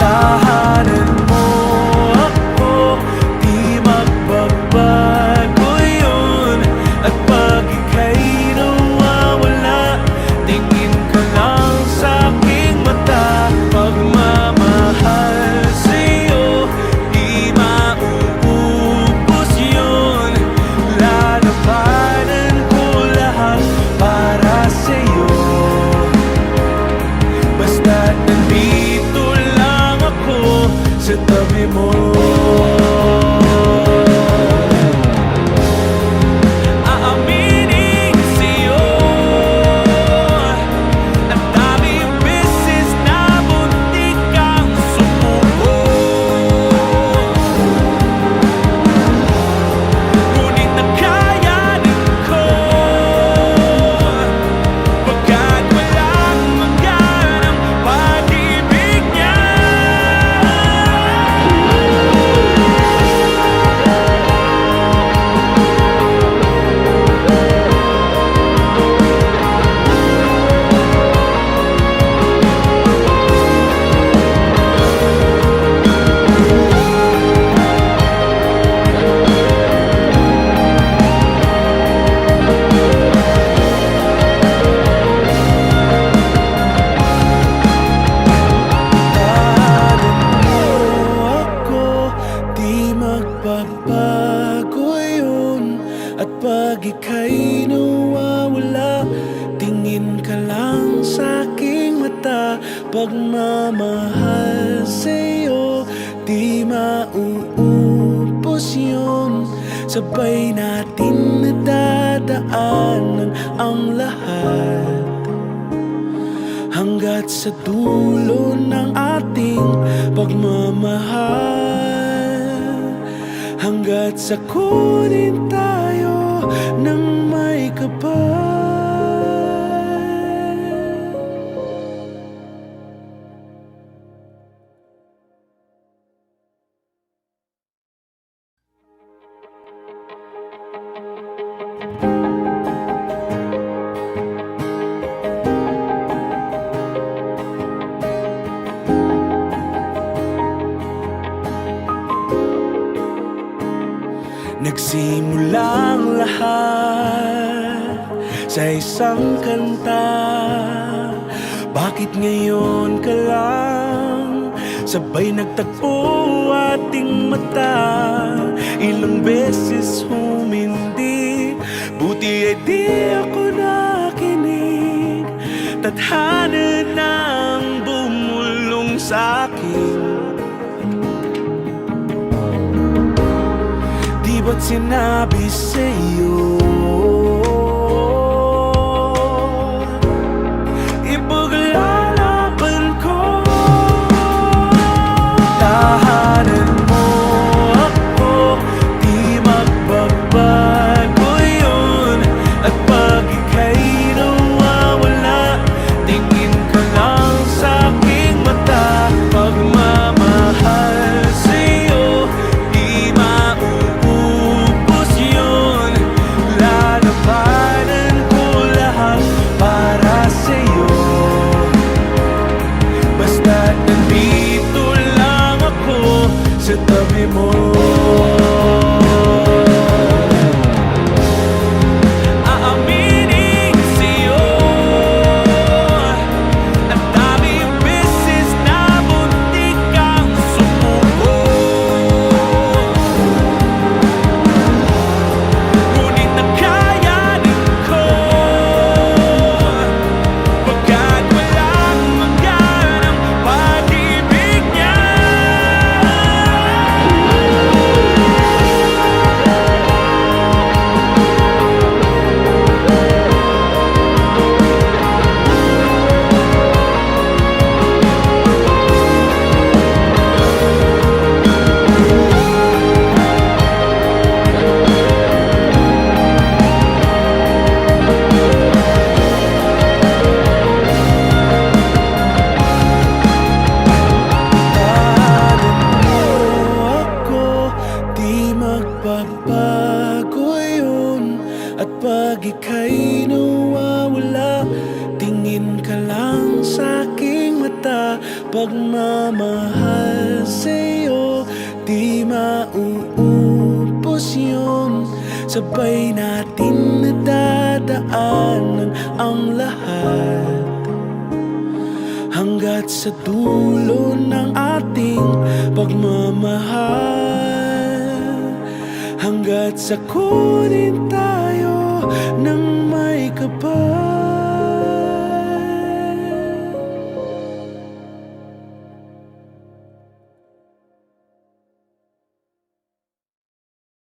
Tahanan mo tabi mo. Aaminin sa'yo, ang daming beses na muntik kang sumuko, ngunit nakayanin ko, pagkat walang maganang pag-ibig niya. Magbabago yun. At pag ika'y nawawala, tingin ka lang sa aking mata. Pagmamahal sa'yo, di mauubos yun. Sabay natin nadadaanan ang lahat, hanggat sa dulo ng ating pagmamahal, hanggat sa kunin tayo ng may kapal. Nagsimulang lahat sa isang kanta. Bakit ngayon ka lang sabay nagtagpo ating mata? Ilang beses humindi, buti ay di ako nakinig. Tadhana nang bumulong sa'kin. Di ba't sinabi sa'yo ipaglalaban ko? Tahanan mo ako, di magbabago yun. At pag ika'y nawawala, tingin ka lang sa aking mata. Pagmamahal sa'yo, di mauubos yun. Lalabanan ko lahat para sa'yo, basta't nandito lang ako sa tabi mo. Aaminin sa'yo, ang daming beses na muntik kang sumuko, ngunit nakayanin ko, pagkat walang maganang pag-ibig niya. Magbabago yun. At pag ika'y nawawala, tingin ka lang sa aking mata. Pagmamahal sa'yo, di mauubos yun. Sabay natin nadadaanan ang lahat, hanggat sa dulo ng ating pagmamahal, hanggat sa kunin tayo ng may kapal.